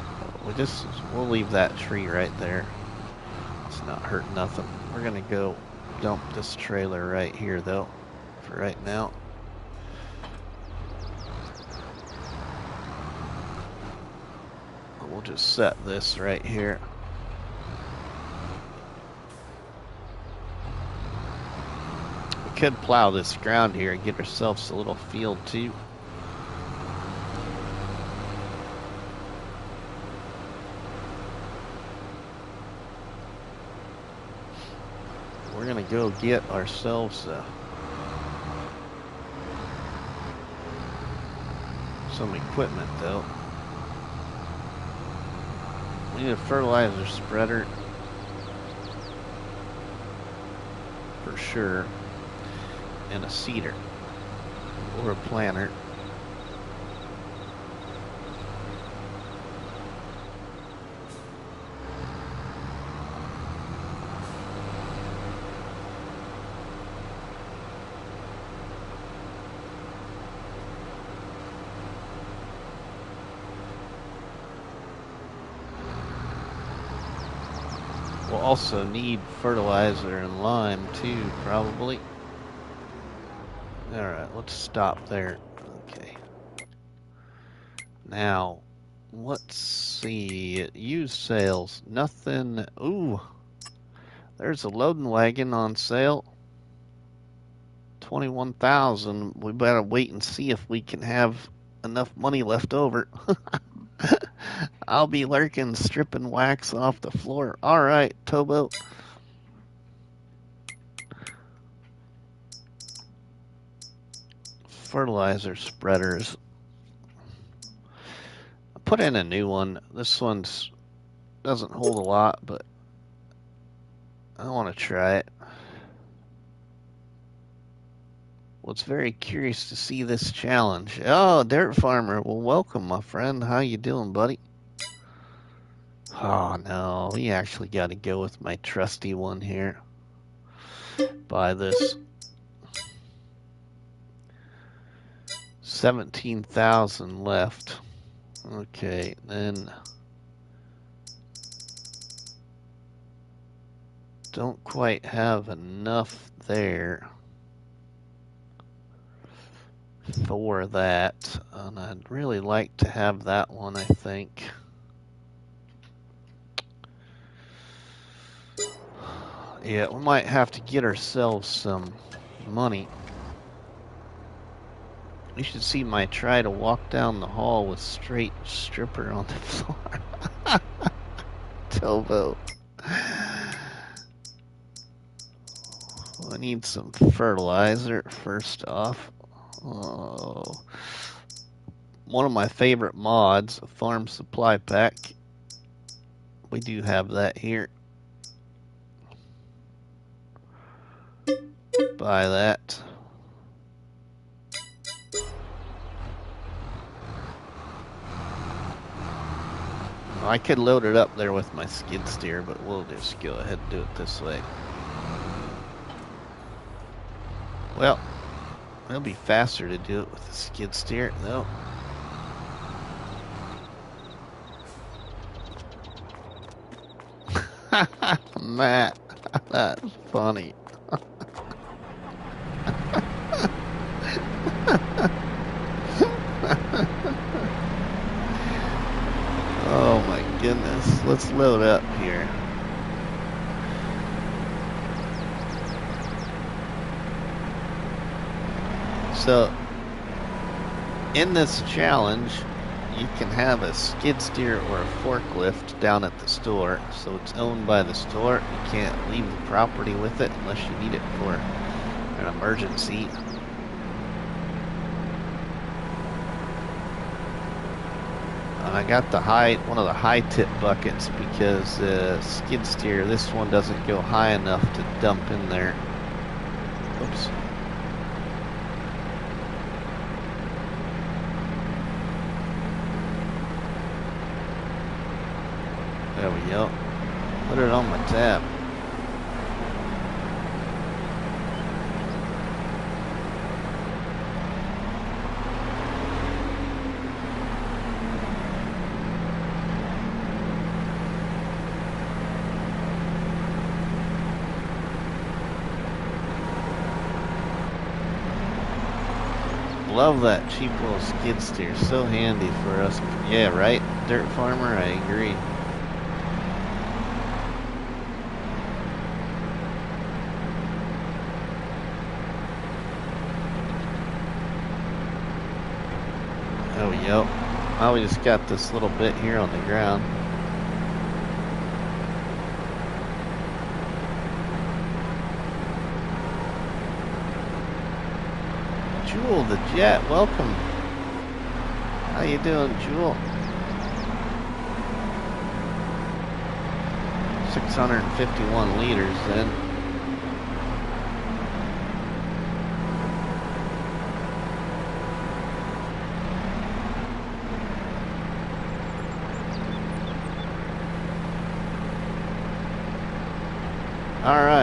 We'll leave that tree right there. It's not hurt nothing. We're gonna go dump this trailer right here though, for right now. We'll just set this right here. We could plow this ground here and get ourselves a little field too. We're gonna go get ourselves some equipment though. We need a fertilizer spreader. for sure, and a seeder or a planter. We'll also need fertilizer and lime too, probably. Alright, let's stop there. Okay. Now, let's see. Used sales. Nothing. Ooh. There's a loading wagon on sale. 21,000. We better wait and see if we can have enough money left over. I'll be lurking, stripping wax off the floor. Alright, Tobo. Fertilizer spreaders. I put in a new one. This one's doesn't hold a lot, but I want to try it. Was very curious to see this challenge. Oh, Dirt Farmer. Well, welcome, my friend. How you doing, buddy? Oh, no. We actually got to go with my trusty one here. Buy this. 17,000 left. Okay, then... Don't quite have enough there for that, and I'd really like to have that one, I think. Yeah, we might have to get ourselves some money. You should see my try to walk down the hall with straight stripper on the floor. Tobo. I need some fertilizer first off. Oh, one of my favorite mods, a farm supply pack. We do have that here. Buy that. I could load it up there with my skid steer, but we'll just go ahead and do it this way. Well, it'll be faster to do it with the skid steer, though. Matt, that's funny. Oh my goodness, let's load up here. So, in this challenge, you can have a skid steer or a forklift down at the store. So it's owned by the store. You can't leave the property with it unless you need it for an emergency. And I got the one of the high tip buckets because skid steer, this one doesn't go high enough to dump in there. Oops. There we go. Put it on my tab. Love that cheap little skid steer. So handy for us. Yeah, right? Dirt Farmer, I agree. There we go. Now we just got this little bit here on the ground. Jewel the Jet, welcome. How you doing, Jewel? 651 liters then.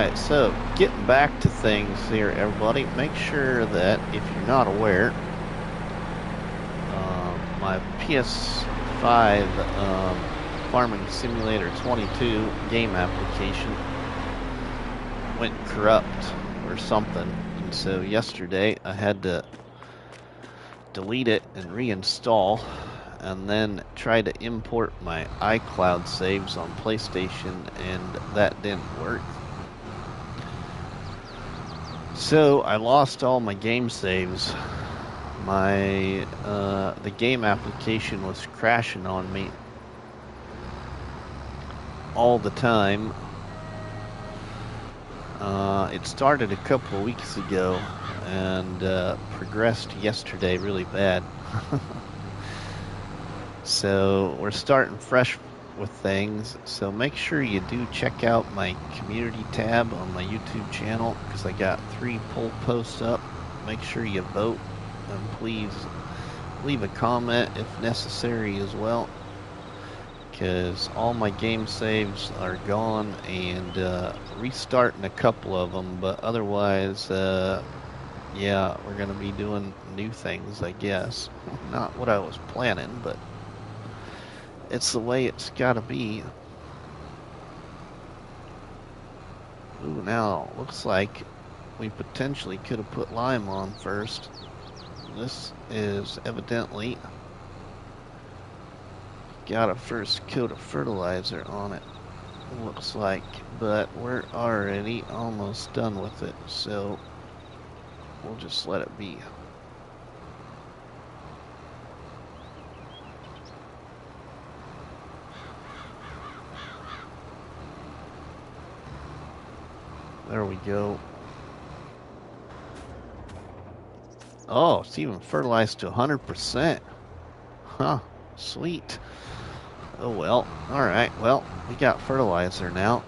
Alright, so getting back to things here, everybody. Make sure that if you're not aware, my PS5 Farming Simulator 22 game application went corrupt or something, and so yesterday I had to delete it and reinstall, and then try to import my iCloud saves on PlayStation, and that didn't work. So I lost all my game saves. The game application was crashing on me all the time. It started a couple of weeks ago and progressed yesterday really bad. So we're starting fresh with things, so make sure you do check out my community tab on my YouTube channel, because I got 3 poll posts up. Make sure you vote, and please leave a comment if necessary as well, because all my game saves are gone, and restarting a couple of them, but otherwise yeah, we're gonna be doing new things, I guess. Not what I was planning, but it's the way it's gotta be. Ooh, now, looks like we potentially could have put lime on first. This is evidently got a first coat of fertilizer on it, looks like, but we're already almost done with it, so we'll just let it be. There we go. Oh, it's even fertilized to 100%. Huh, sweet. Oh well, alright, well, we got fertilizer now.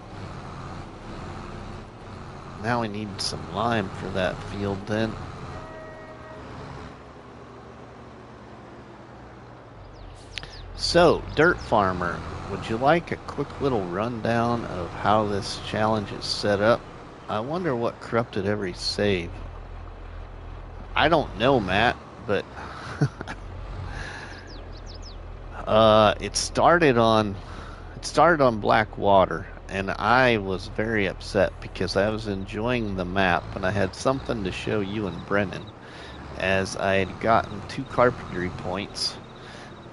Now we need some lime for that field then. So, Dirt Farmer, would you like a quick little rundown of how this challenge is set up? I wonder what corrupted every save. I don't know, Matt, but it started on black water, and I was very upset because I was enjoying the map and I had something to show you and Brennan, as I had gotten 2 carpentry points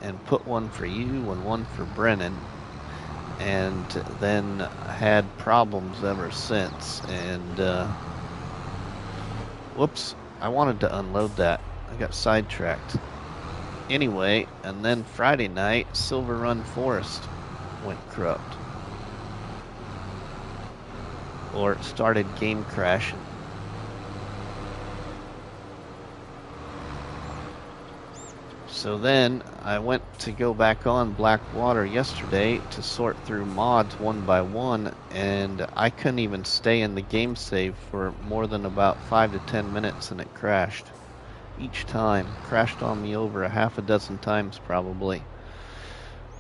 and put one for you and one for Brennan, and then had problems ever since, and whoops, I wanted to unload that. I got sidetracked. Anyway, and then Friday night, Silver Run Forest went corrupt. Or it started game crashing. So then I went to go back on Blackwater yesterday to sort through mods one by one, and I couldn't even stay in the game save for more than about 5 to 10 minutes, and it crashed. Each time. Crashed on me over a half a dozen times probably.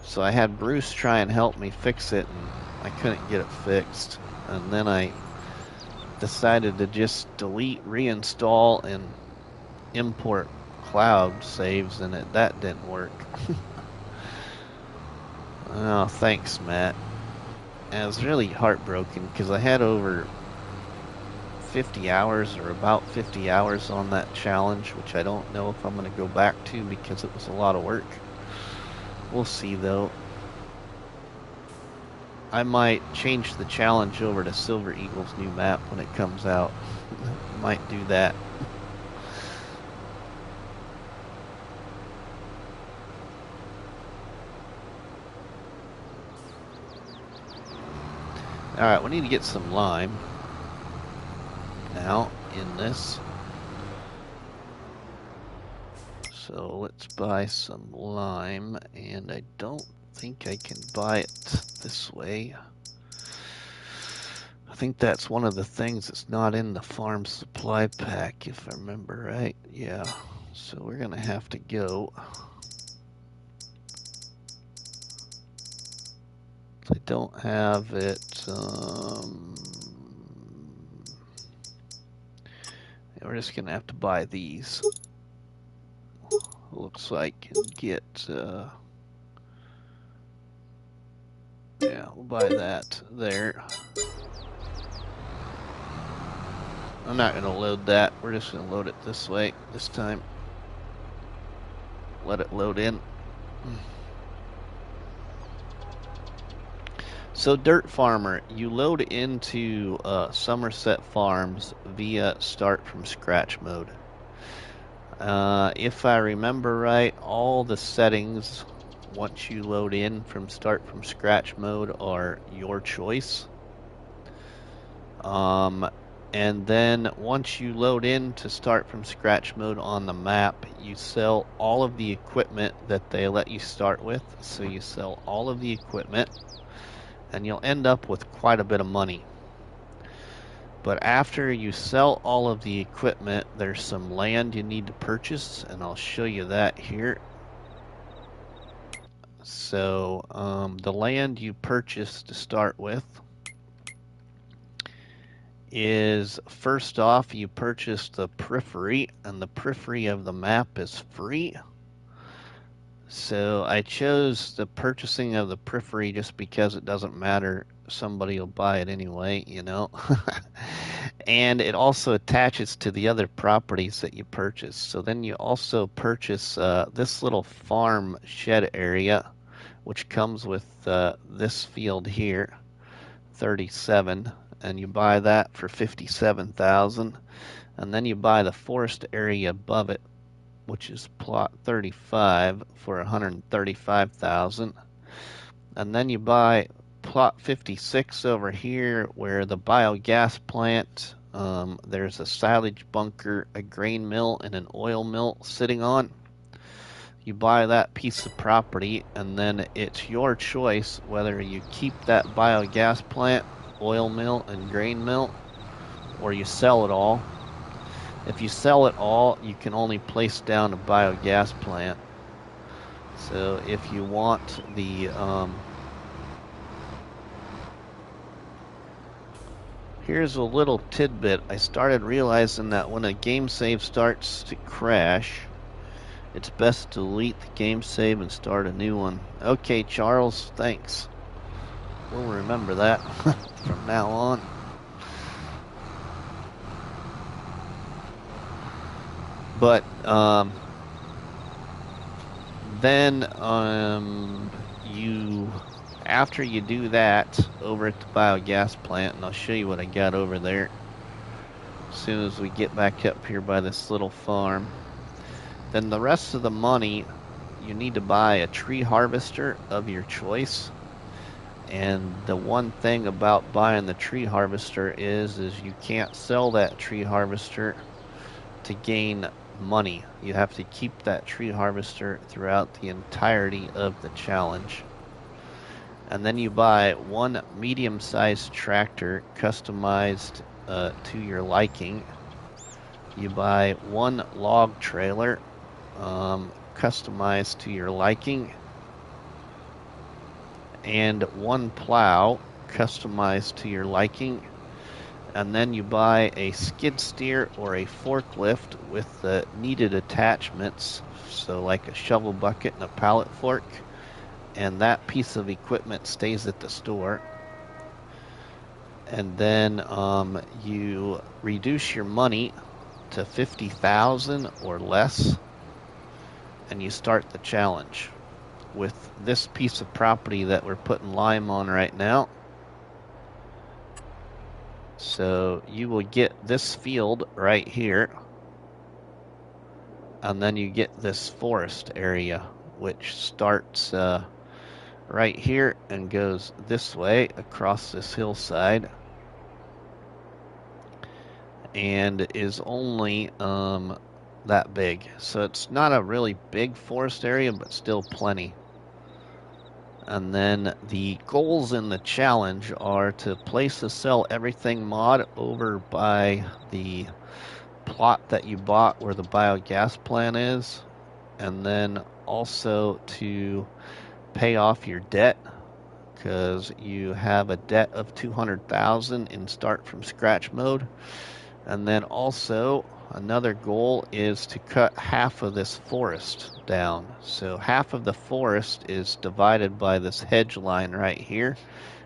So I had Bruce try and help me fix it, and I couldn't get it fixed. And then I decided to just delete, reinstall, and import cloud saves, and that didn't work. Oh, thanks, Matt. And I was really heartbroken because I had over 50 hours, or about 50 hours on that challenge, which I don't know if I'm going to go back to because it was a lot of work. We'll see, though. I might change the challenge over to Silver Eagle's new map when it comes out. Might do that. Alright, we need to get some lime now in this. So let's buy some lime, and I don't think I can buy it this way. I think that's one of the things that's not in the farm supply pack, if I remember right. Yeah, so we're gonna have to go. I don't have it We're just gonna have to buy these. Looks like and get yeah, we'll buy that there. I'm not gonna load that. We're just gonna load it this way this time. Let it load in. So Dirt Farmer, you load into Somerset Farms via start from scratch mode. If I remember right, all the settings once you load in from start from scratch mode are your choice. And then once you load in to start from scratch mode on the map, you sell all of the equipment that they let you start with. So you sell all of the equipment, and you'll end up with quite a bit of money. But after you sell all of the equipment, there's some land you need to purchase, and I'll show you that here. So the land you purchase to start with is, first off, you purchase the Periphery, and the Periphery of the map is free. So I chose the purchasing of the Periphery just because it doesn't matter. Somebody will buy it anyway, you know. And it also attaches to the other properties that you purchase. So then you also purchase this little farm shed area, which comes with this field here, 37, and you buy that for 57,000. And then you buy the forest area above it, which is plot 35, for 135,000. And then you buy plot 56 over here, where the biogas plant, there's a silage bunker, a grain mill, and an oil mill sitting on. You buy that piece of property, and then it's your choice whether you keep that biogas plant, oil mill, and grain mill, or you sell it all. If you sell it all, you can only place down a biogas plant. So if you want the here's a little tidbit. I started realizing that when a game save starts to crash, it's best to delete the game save and start a new one. Okay, Charles, thanks. We'll remember that from now on. But then after you do that over at the biogas plant, and I'll show you what I got over there as soon as we get back up here by this little farm, then the rest of the money, you need to buy a tree harvester of your choice. And the one thing about buying the tree harvester is you can't sell that tree harvester to gain money. You have to keep that tree harvester throughout the entirety of the challenge. And then you buy one medium-sized tractor customized to your liking. You buy one log trailer customized to your liking, and one plow customized to your liking. And then you buy a skid steer or a forklift with the needed attachments, so like a shovel bucket and a pallet fork, and that piece of equipment stays at the store. And then you reduce your money to 50,000 or less, and you start the challenge with this piece of property that we're putting lime on right now. So you will get this field right here, and then you get this forest area, which starts right here and goes this way across this hillside, and is only that big. So it's not a really big forest area, but still plenty. And then the goals in the challenge are to place a sell everything mod over by the plot that you bought where the biogas plant is, and then also to pay off your debt, because you have a debt of 200,000 in start from scratch mode. And then also another goal is to cut half of this forest down. So half of the forest is divided by this hedge line right here.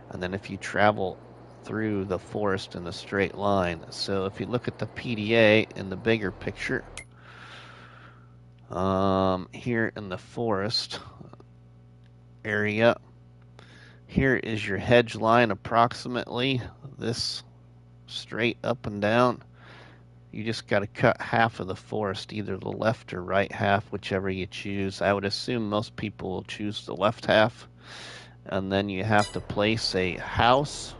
And then if you travel through the forest in a straight line. So if you look at the PDA in the bigger picture, here in the forest area, here is your hedge line approximately, this straight up and down. You just got to cut half of the forest, either the left or right half, whichever you choose. I would assume most people will choose the left half. And then you have to place a house,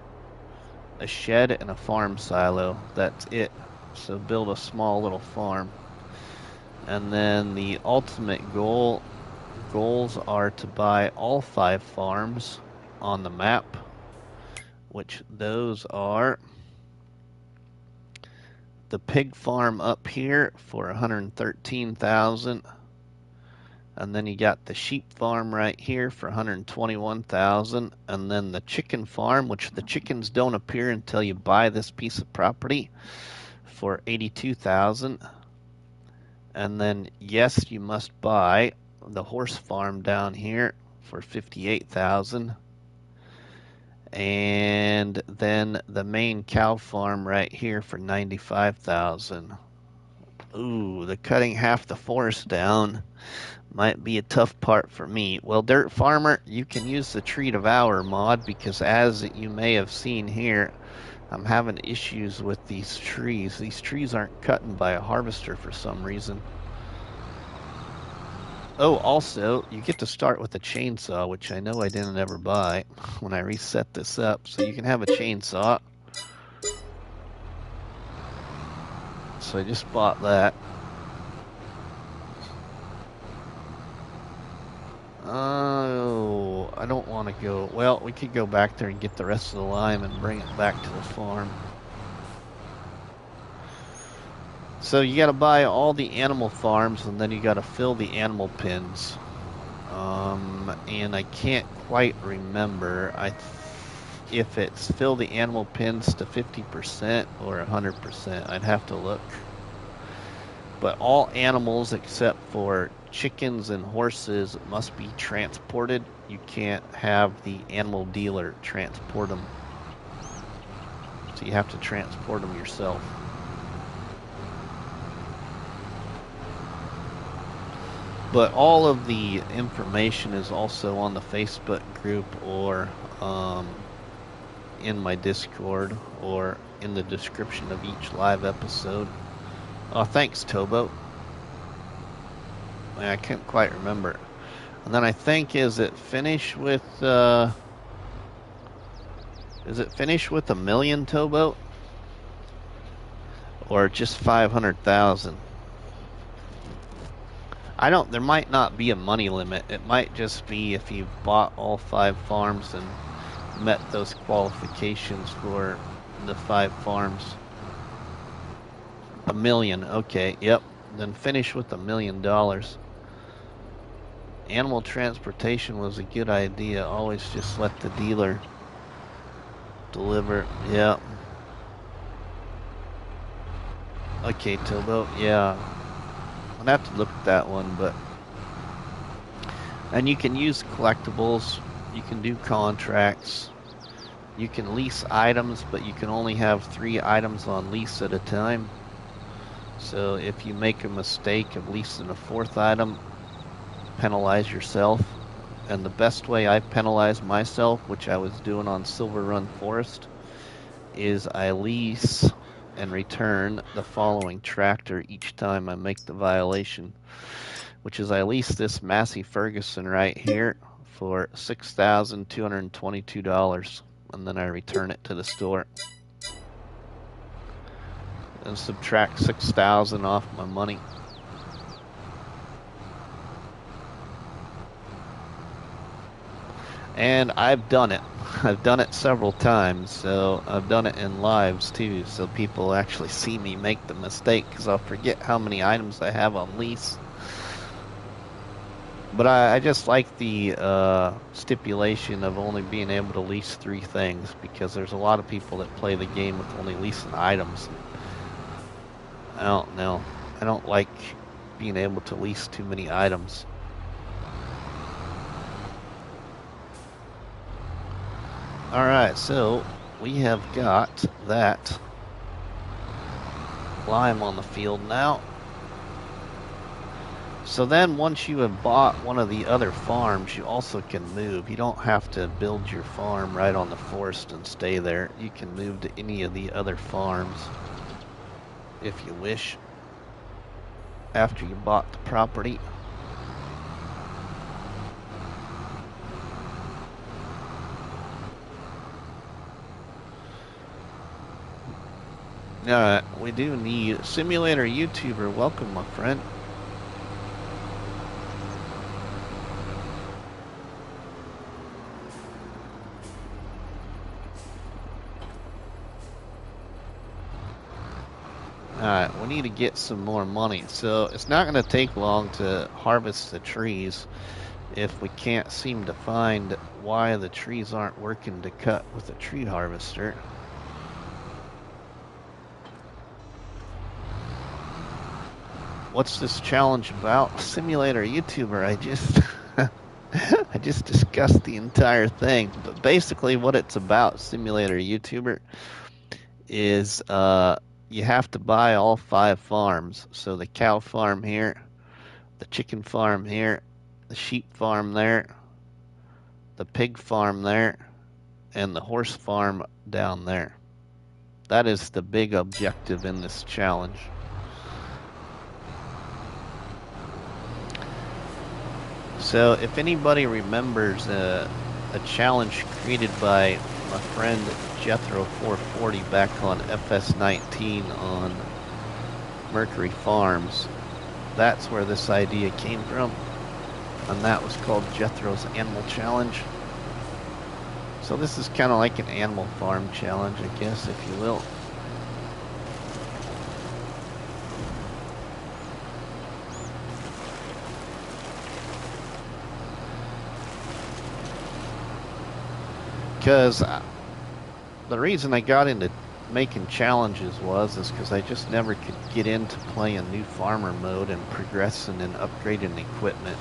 a shed, and a farm silo. That's it. So build a small little farm. And then the ultimate goals are to buy all 5 farms on the map, which those are the pig farm up here for 113,000, and then you got the sheep farm right here for 121,000, and then the chicken farm, which the chickens don't appear until you buy this piece of property, for 82,000. And then yes, you must buy the horse farm down here for 58,000. And then the main cow farm right here for 95,000. Ooh, the cutting half the forest down might be a tough part for me. Well, Dirt Farmer, you can use the Tree Devour mod, because as you may have seen here, I'm having issues with these trees. These trees aren't cutting by a harvester for some reason. Oh, also, you get to start with a chainsaw, which I know I didn't ever buy when I reset this up. So you can have a chainsaw. So I just bought that. Oh, I don't want to go. Well, we could go back there and get the rest of the lime and bring it back to the farm. So you got to buy all the animal farms, and then you got to fill the animal pens. And I can't quite remember if it's fill the animal pens to 50% or 100%. I'd have to look. But all animals except for chickens and horses must be transported. You can't have the animal dealer transport them. So you have to transport them yourself. But all of the information is also on the Facebook group, or in my Discord, or in the description of each live episode. Oh, thanks, Tobo. I can't quite remember. And then I think, is it finish with $1 million, Tobo? Or just 500,000? There might not be a money limit. It might just be if you bought all 5 farms and met those qualifications for the 5 farms. $1 million, okay, yep. Then finish with $1 million. Animal transportation was a good idea. Always just let the dealer deliver, yep. Okay, Tobo, yeah. I'd have to look at that one, but... And you can use collectibles, you can do contracts, you can lease items, but you can only have 3 items on lease at a time. So if you make a mistake of leasing a 4th item, penalize yourself. And the best way I penalize myself, which I was doing on Silver Run Forest, is I lease and return the following tractor each time I make the violation, which is I lease this Massey Ferguson right here for $6,222, and then I return it to the store and subtract $6,000 off my money. And I've done it. I've done it several times, so I've done it in lives too, so people actually see me make the mistake, because I'll forget how many items I have on lease. But I just like the stipulation of only being able to lease 3 things, because there's a lot of people that play the game with only leasing items. I don't know. I don't like being able to lease too many items. Alright, so we have got that lime on the field now. So then once you have bought one of the other farms, you also can move. You don't have to build your farm right on the forest and stay there. You can move to any of the other farms if you wish after you bought the property. We do need Simulator YouTuber. Welcome, my friend. Alright, we need to get some more money. So it's not going to take long to harvest the trees if we can't seem to find why the trees aren't working to cut with a tree harvester. What's this challenge about? Simulator YouTuber, I just discussed the entire thing. But basically what it's about, Simulator YouTuber, is you have to buy all 5 farms. So the cow farm here, the chicken farm here, the sheep farm there, the pig farm there, and the horse farm down there. That is the big objective in this challenge. So if anybody remembers a challenge created by my friend Jethro440 back on FS19 on Mercury Farms, that's where this idea came from, and that was called Jethro's Animal Challenge. So this is kind of like an animal farm challenge, I guess, if you will. Because the reason I got into making challenges is because I just never could get into playing new farmer mode and progressing and upgrading equipment.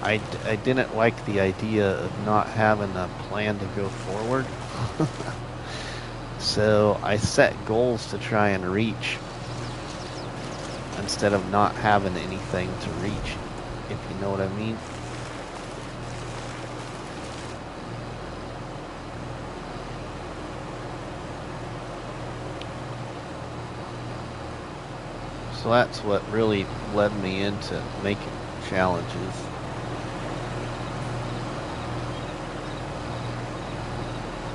I didn't like the idea of not having a plan to go forward. So I set goals to try and reach instead of not having anything to reach, if you know what I mean. So that's what really led me into making challenges.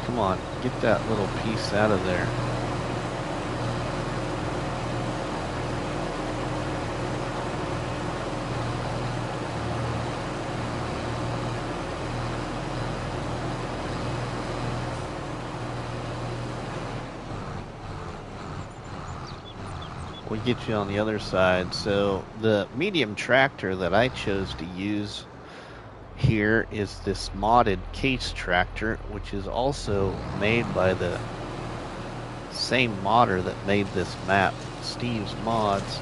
Come on, get that little piece out of there. We'll get you on the other side. So the medium tractor that I chose to use here is this modded case tractor, which is also made by the same modder that made this map, Steve's Mods.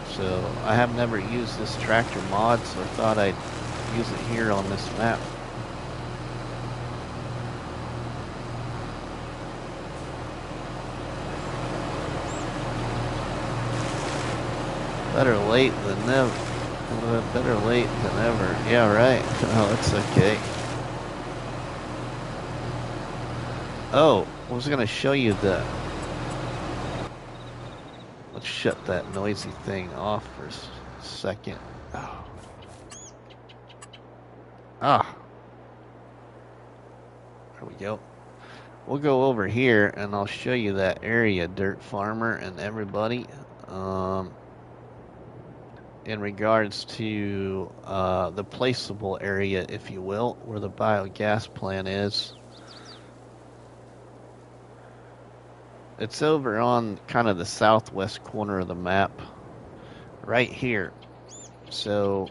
So I have never used this tractor mod, so I thought I'd use it here on this map. Better late than never. Better late than ever. Yeah, right. Oh, that's okay. Oh, I was going to show you the... Let's shut that noisy thing off for a second. Oh. Ah. There we go. We'll go over here and I'll show you that area, Dirt Farmer and everybody. In regards to the placeable area, if you will, where the biogas plant is. It's over on kind of the southwest corner of the map, right here. So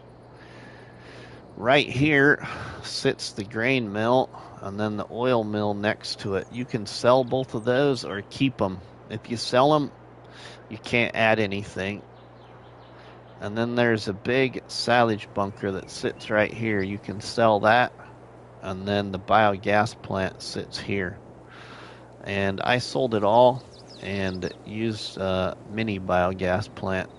Right here sits the grain mill and then the oil mill next to it. You can sell both of those or keep them. If you sell them, you can't add anything. And then there's a big silage bunker that sits right here. You can sell that. And then the biogas plant sits here. And I sold it all and used a mini biogas plant.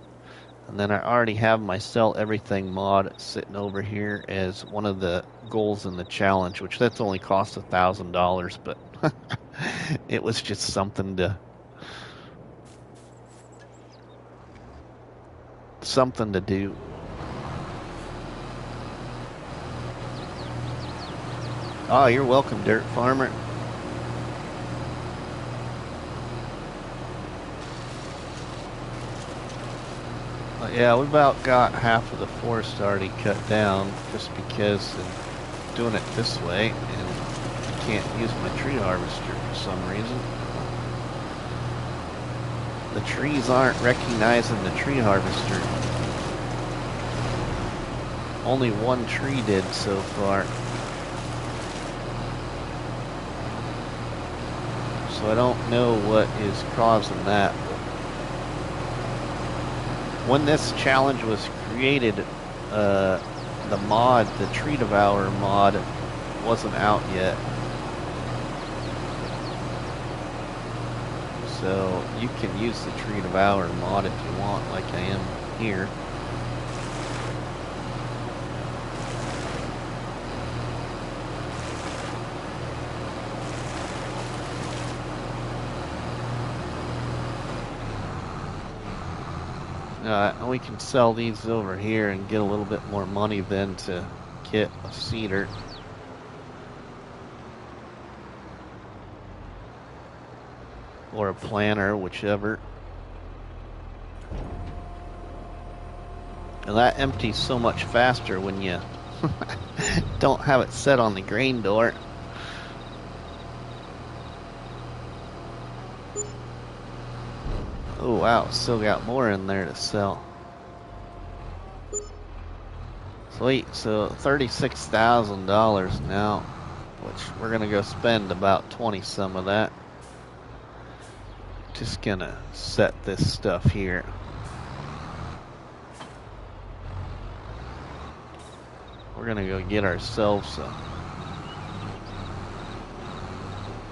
And then I already have my sell everything mod sitting over here as one of the goals in the challenge, which that's only cost $1,000, but it was just something to do. Oh, you're welcome, Dirt Farmer. Yeah, we about got half of the forest already cut down just because of doing it this way, and I can't use my tree harvester for some reason. The trees aren't recognizing the tree harvester. Only one tree did so far. So I don't know what is causing that. When this challenge was created, the mod, the Tree Devourer mod, wasn't out yet. So you can use the Tree Devourer mod if you want, like I am here. We can sell these over here and get a little bit more money then to get a seeder. Or a planter, whichever. And that empties so much faster when you don't have it set on the grain door. Oh wow, still got more in there to sell. Sweet, so $36,000 now, which we're gonna go spend about 20 some of that. Just gonna set this stuff here. We're gonna go get ourselves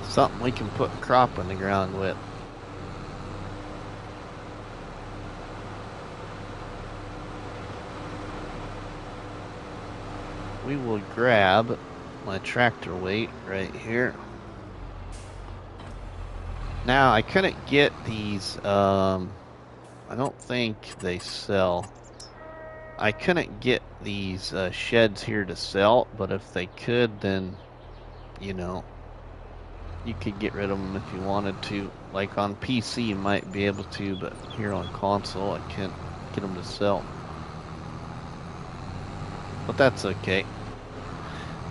something we can put crop in the ground with. We will grab my tractor weight right here. Now, I couldn't get these, I don't think they sell. I couldn't get these sheds here to sell, but if they could, then, you know, you could get rid of them if you wanted to. Like on PC, you might be able to, but here on console, I can't get them to sell. But that's okay.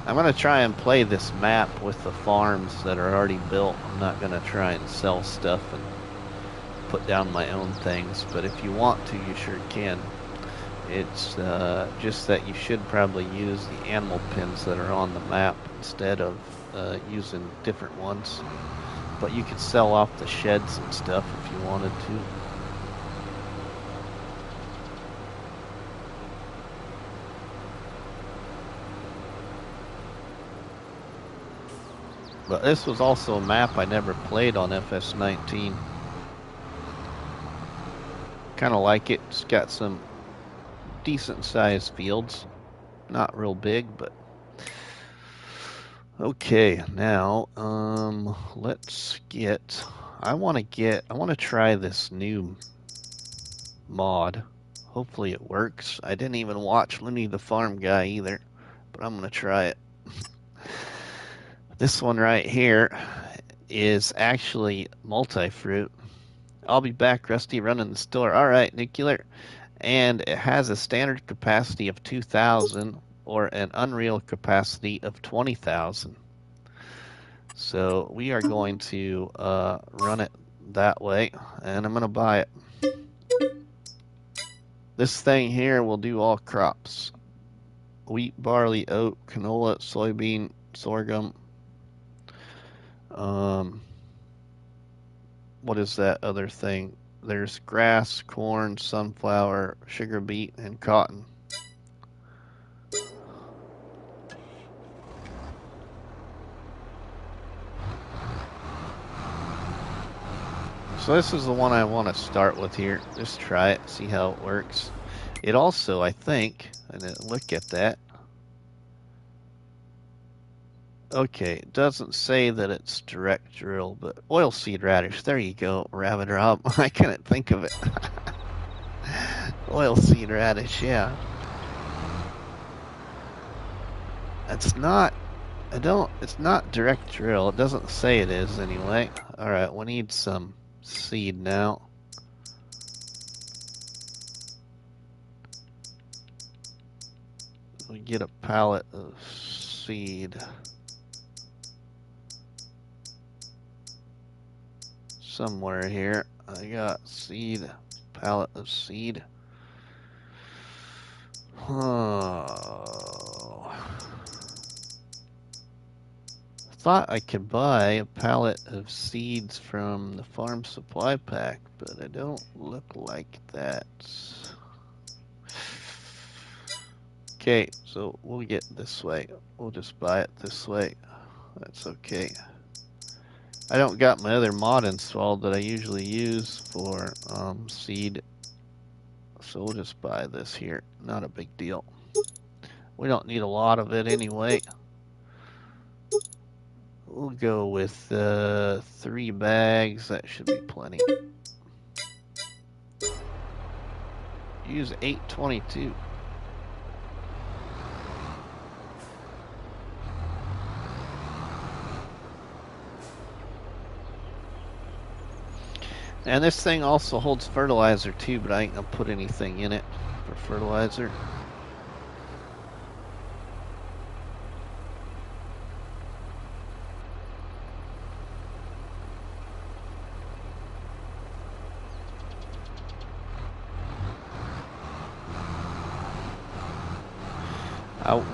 I'm going to try and play this map with the farms that are already built. I'm not going to try and sell stuff and put down my own things, but if you want to, you sure can. It's just that you should probably use the animal pins that are on the map instead of using different ones. But you could sell off the sheds and stuff if you wanted to. But this was also a map I never played on FS19. Kind of like it. It's got some decent sized fields. Not real big, but okay. Now, let's get. I want to try this new mod. Hopefully it works. I didn't even watch Looney the Farm Guy either, but I'm gonna try it. This one right here is actually multi-fruit. I'll be back, Rusty, running the store. All right, Nuclear. And it has a standard capacity of 2,000 or an unreal capacity of 20,000. So we are going to run it that way, and I'm going to buy it. This thing here will do all crops. wheat, barley, oat, canola, soybean, sorghum. What is that other thing? There's grass, corn, sunflower, sugar beet, and cotton. So this is the one I want to start with here. Just try it, see how it works. It also, I think, and look at that. Okay, it doesn't say that it's direct drill, but oilseed radish. There you go, Rabbit Rob. I couldn't think of it. Oilseed radish, yeah. It's not, it's not direct drill. It doesn't say it is anyway. Alright, we need some seed now. We get a pallet of seed. Somewhere here. I got seed, pallet of seed. Oh. Thought I could buy a pallet of seeds from the farm supply pack, but I don't look like that. Okay, so we'll get this way. We'll just buy it this way. That's okay. I don't got my other mod installed that I usually use for seed, so we'll just buy this here. Not a big deal. We don't need a lot of it anyway. We'll go with 3 bags. That should be plenty. Use 822. And this thing also holds fertilizer too, but I ain't gonna put anything in it for fertilizer.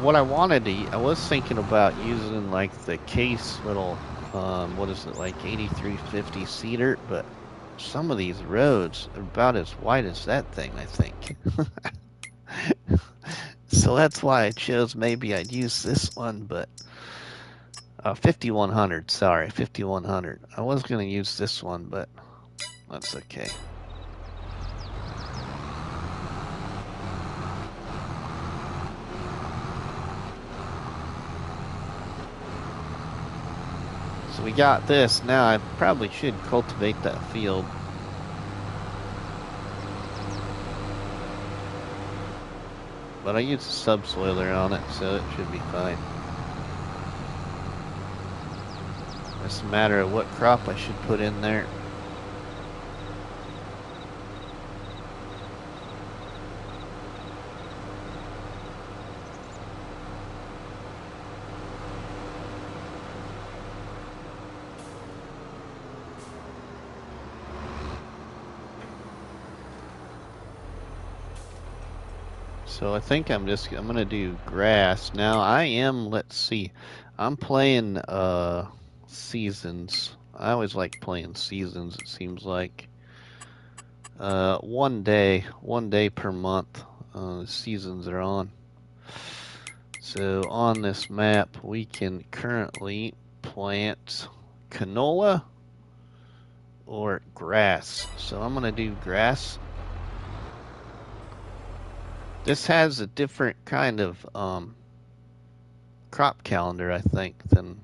What I wanted to, I was thinking about using like the case little, what is it, like 8350 cedar, but some of these roads are about as wide as that thing, I think. So that's why I chose maybe I'd use this one, but 5100, sorry, 5100. I was going to use this one, but that's okay. So we got this. Now I probably should cultivate that field. But I used a subsoiler on it, so it should be fine. It's a matter of what crop I should put in there. So I think I'm gonna do grass. Now I am, let's see, I'm playing seasons. I always like playing seasons, it seems like. one day per month, the seasons are on. So on this map we can currently plant canola or grass. So I'm gonna do grass. This has a different kind of crop calendar, I think, than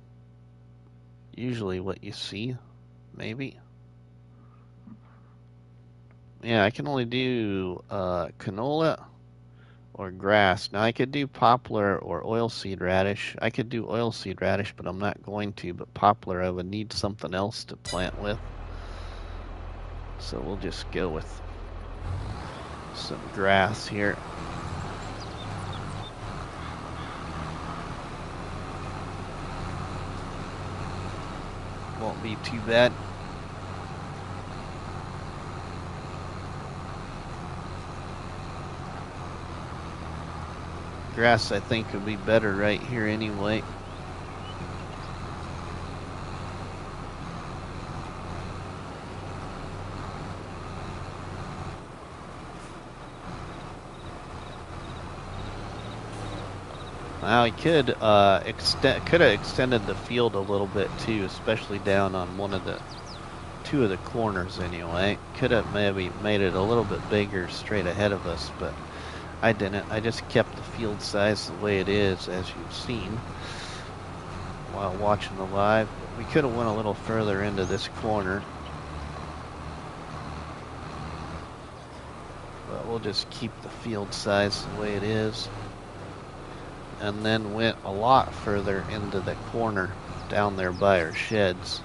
usually what you see, maybe. Yeah, I can only do canola or grass. Now I could do poplar or oilseed radish. I could do oilseed radish, but I'm not going to. But poplar, I would need something else to plant with. So we'll just go with some grass here. Won't be too bad. grass I think would be better right here anyway. Now he could have extended the field a little bit too, especially down on two of the corners anyway. Could have maybe made it a little bit bigger straight ahead of us, but I didn't. I just kept the field size the way it is, as you've seen while watching the live. We could have went a little further into this corner, but we'll just keep the field size the way it is. And then went a lot further into the corner down there by our sheds.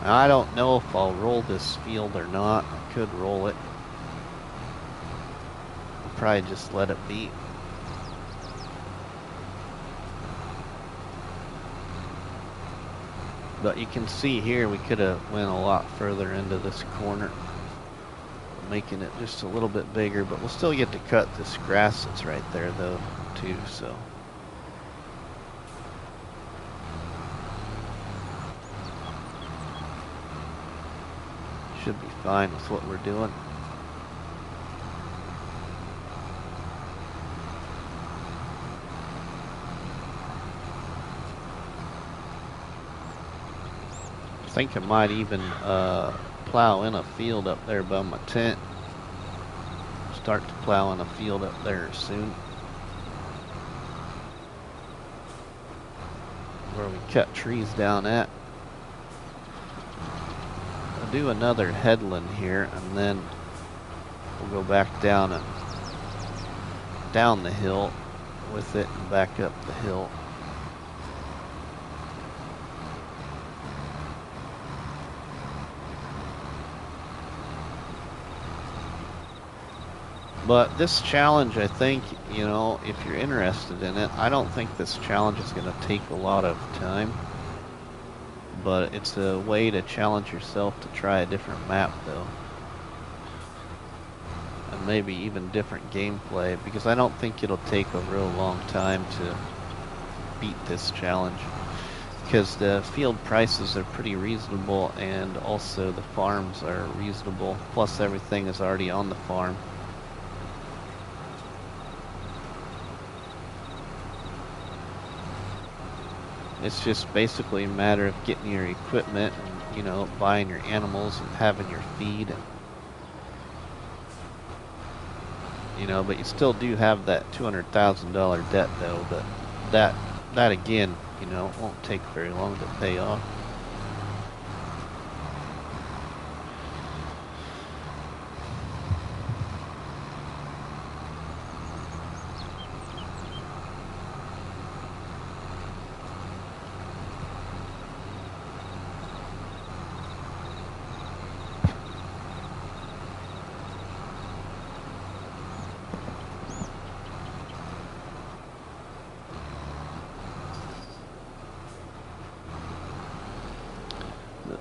Now, I don't know if I'll roll this field or not. I could roll it. I'll probably just let it be. But you can see here we could have went a lot further into this corner, making it just a little bit bigger, but we'll still get to cut this grass that's right there though too, so. Should be fine with what we're doing. I think I might even plow in a field up there by my tent. Start to plow in a field up there soon, where we cut trees down at. I'll do another headland here, and then we'll go back down and down the hill with it and back up the hill. But this challenge, I think, you know, if you're interested in it, I don't think this challenge is going to take a lot of time. But it's a way to challenge yourself to try a different map, though. And maybe even different gameplay, because I don't think it'll take a real long time to beat this challenge. Because the field prices are pretty reasonable, and also the farms are reasonable. Plus everything is already on the farm. It's just basically a matter of getting your equipment and, you know, buying your animals and having your feed. And, you know, but you still do have that $200,000 debt though, but that again, you know, won't take very long to pay off.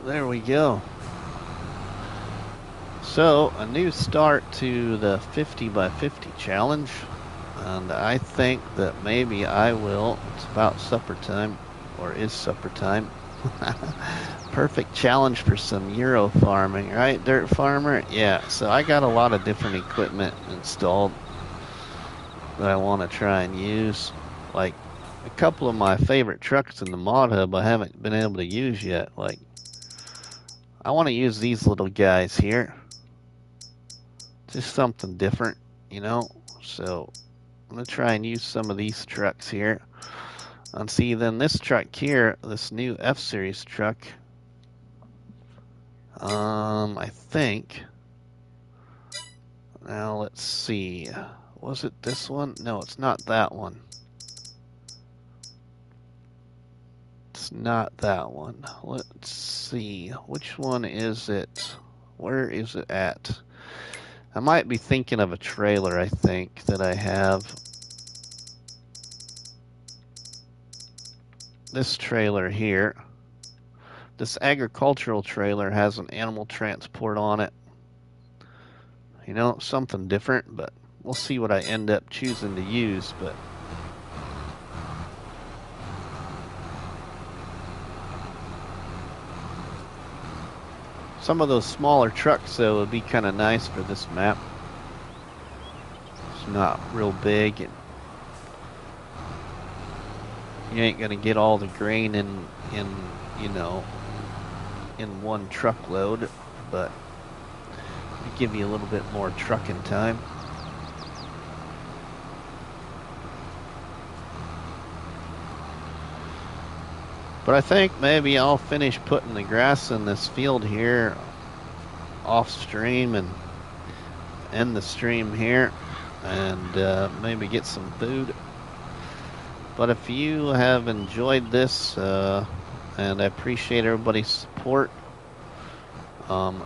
There we go. So, a new start to the 50 by 50 challenge. And I think that maybe I will, it's about supper time, or is supper time. Perfect challenge for some Euro farming, right, Dirt Farmer? Yeah, so I got a lot of different equipment installed that I want to try and use. Like, a couple of my favorite trucks in the mod hub I haven't been able to use yet, like I want to use these little guys here. Just something different, you know. So I'm going to try and use some of these trucks here. And see, then this truck here, this new F-Series truck, I think. Now let's see. Was it this one? No, it's not that one. It's not that one. Let's see. Which one is it? Where is it at? I might be thinking of a trailer, I think, that I have. this trailer here. This agricultural trailer has an animal transport on it. You know, something different, but we'll see what I end up choosing to use. But some of those smaller trucks, though, would be kind of nice for this map. It's not real big, and you ain't gonna get all the grain in you know, in one truckload, but it'll give you a little bit more trucking time. But I think maybe I'll finish putting the grass in this field here off stream and end the stream here, and maybe get some food. But if you have enjoyed this, and I appreciate everybody's support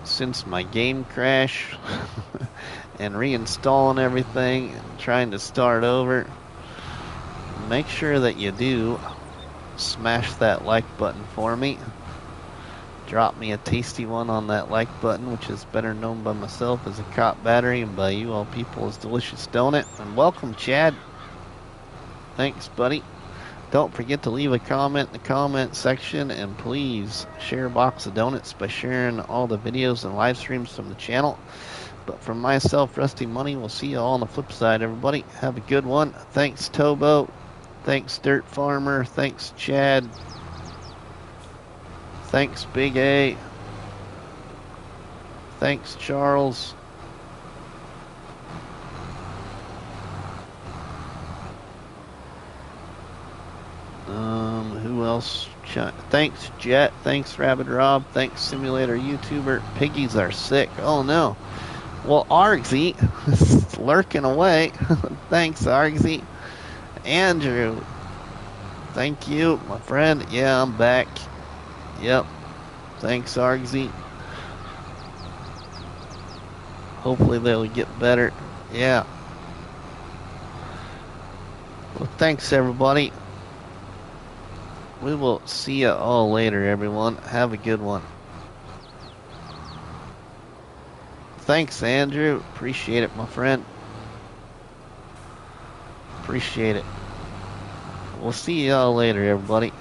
since my game crash and reinstalling everything and trying to start over, make sure that you do smash that like button for me. Drop me a tasty one on that like button, which is better known by myself as a cop battery and by you all people as Delicious Donut. And welcome, Chad. Thanks, buddy. Don't forget to leave a comment in the comment section, and please share a box of donuts by sharing all the videos and live streams from the channel. But from myself, RustyMoney, we'll see you all on the flip side, everybody. Have a good one. Thanks, Tobo. Thanks, Dirt Farmer. Thanks, Chad. Thanks, Big A. Thanks, Charles. Who else? Thanks, Jet. Thanks, Rabbit Rob. Thanks, Simulator YouTuber. Piggies are sick. Oh, no. Well, Argsy is lurking away. Thanks, Argsy. Andrew. Thank you, my friend. Yeah, I'm back. Yep. Thanks, Argsy. Hopefully they'll get better. Yeah. Well, thanks, everybody. We will see you all later, everyone. Have a good one. Thanks, Andrew. Appreciate it, my friend. Appreciate it. We'll see you all later, everybody.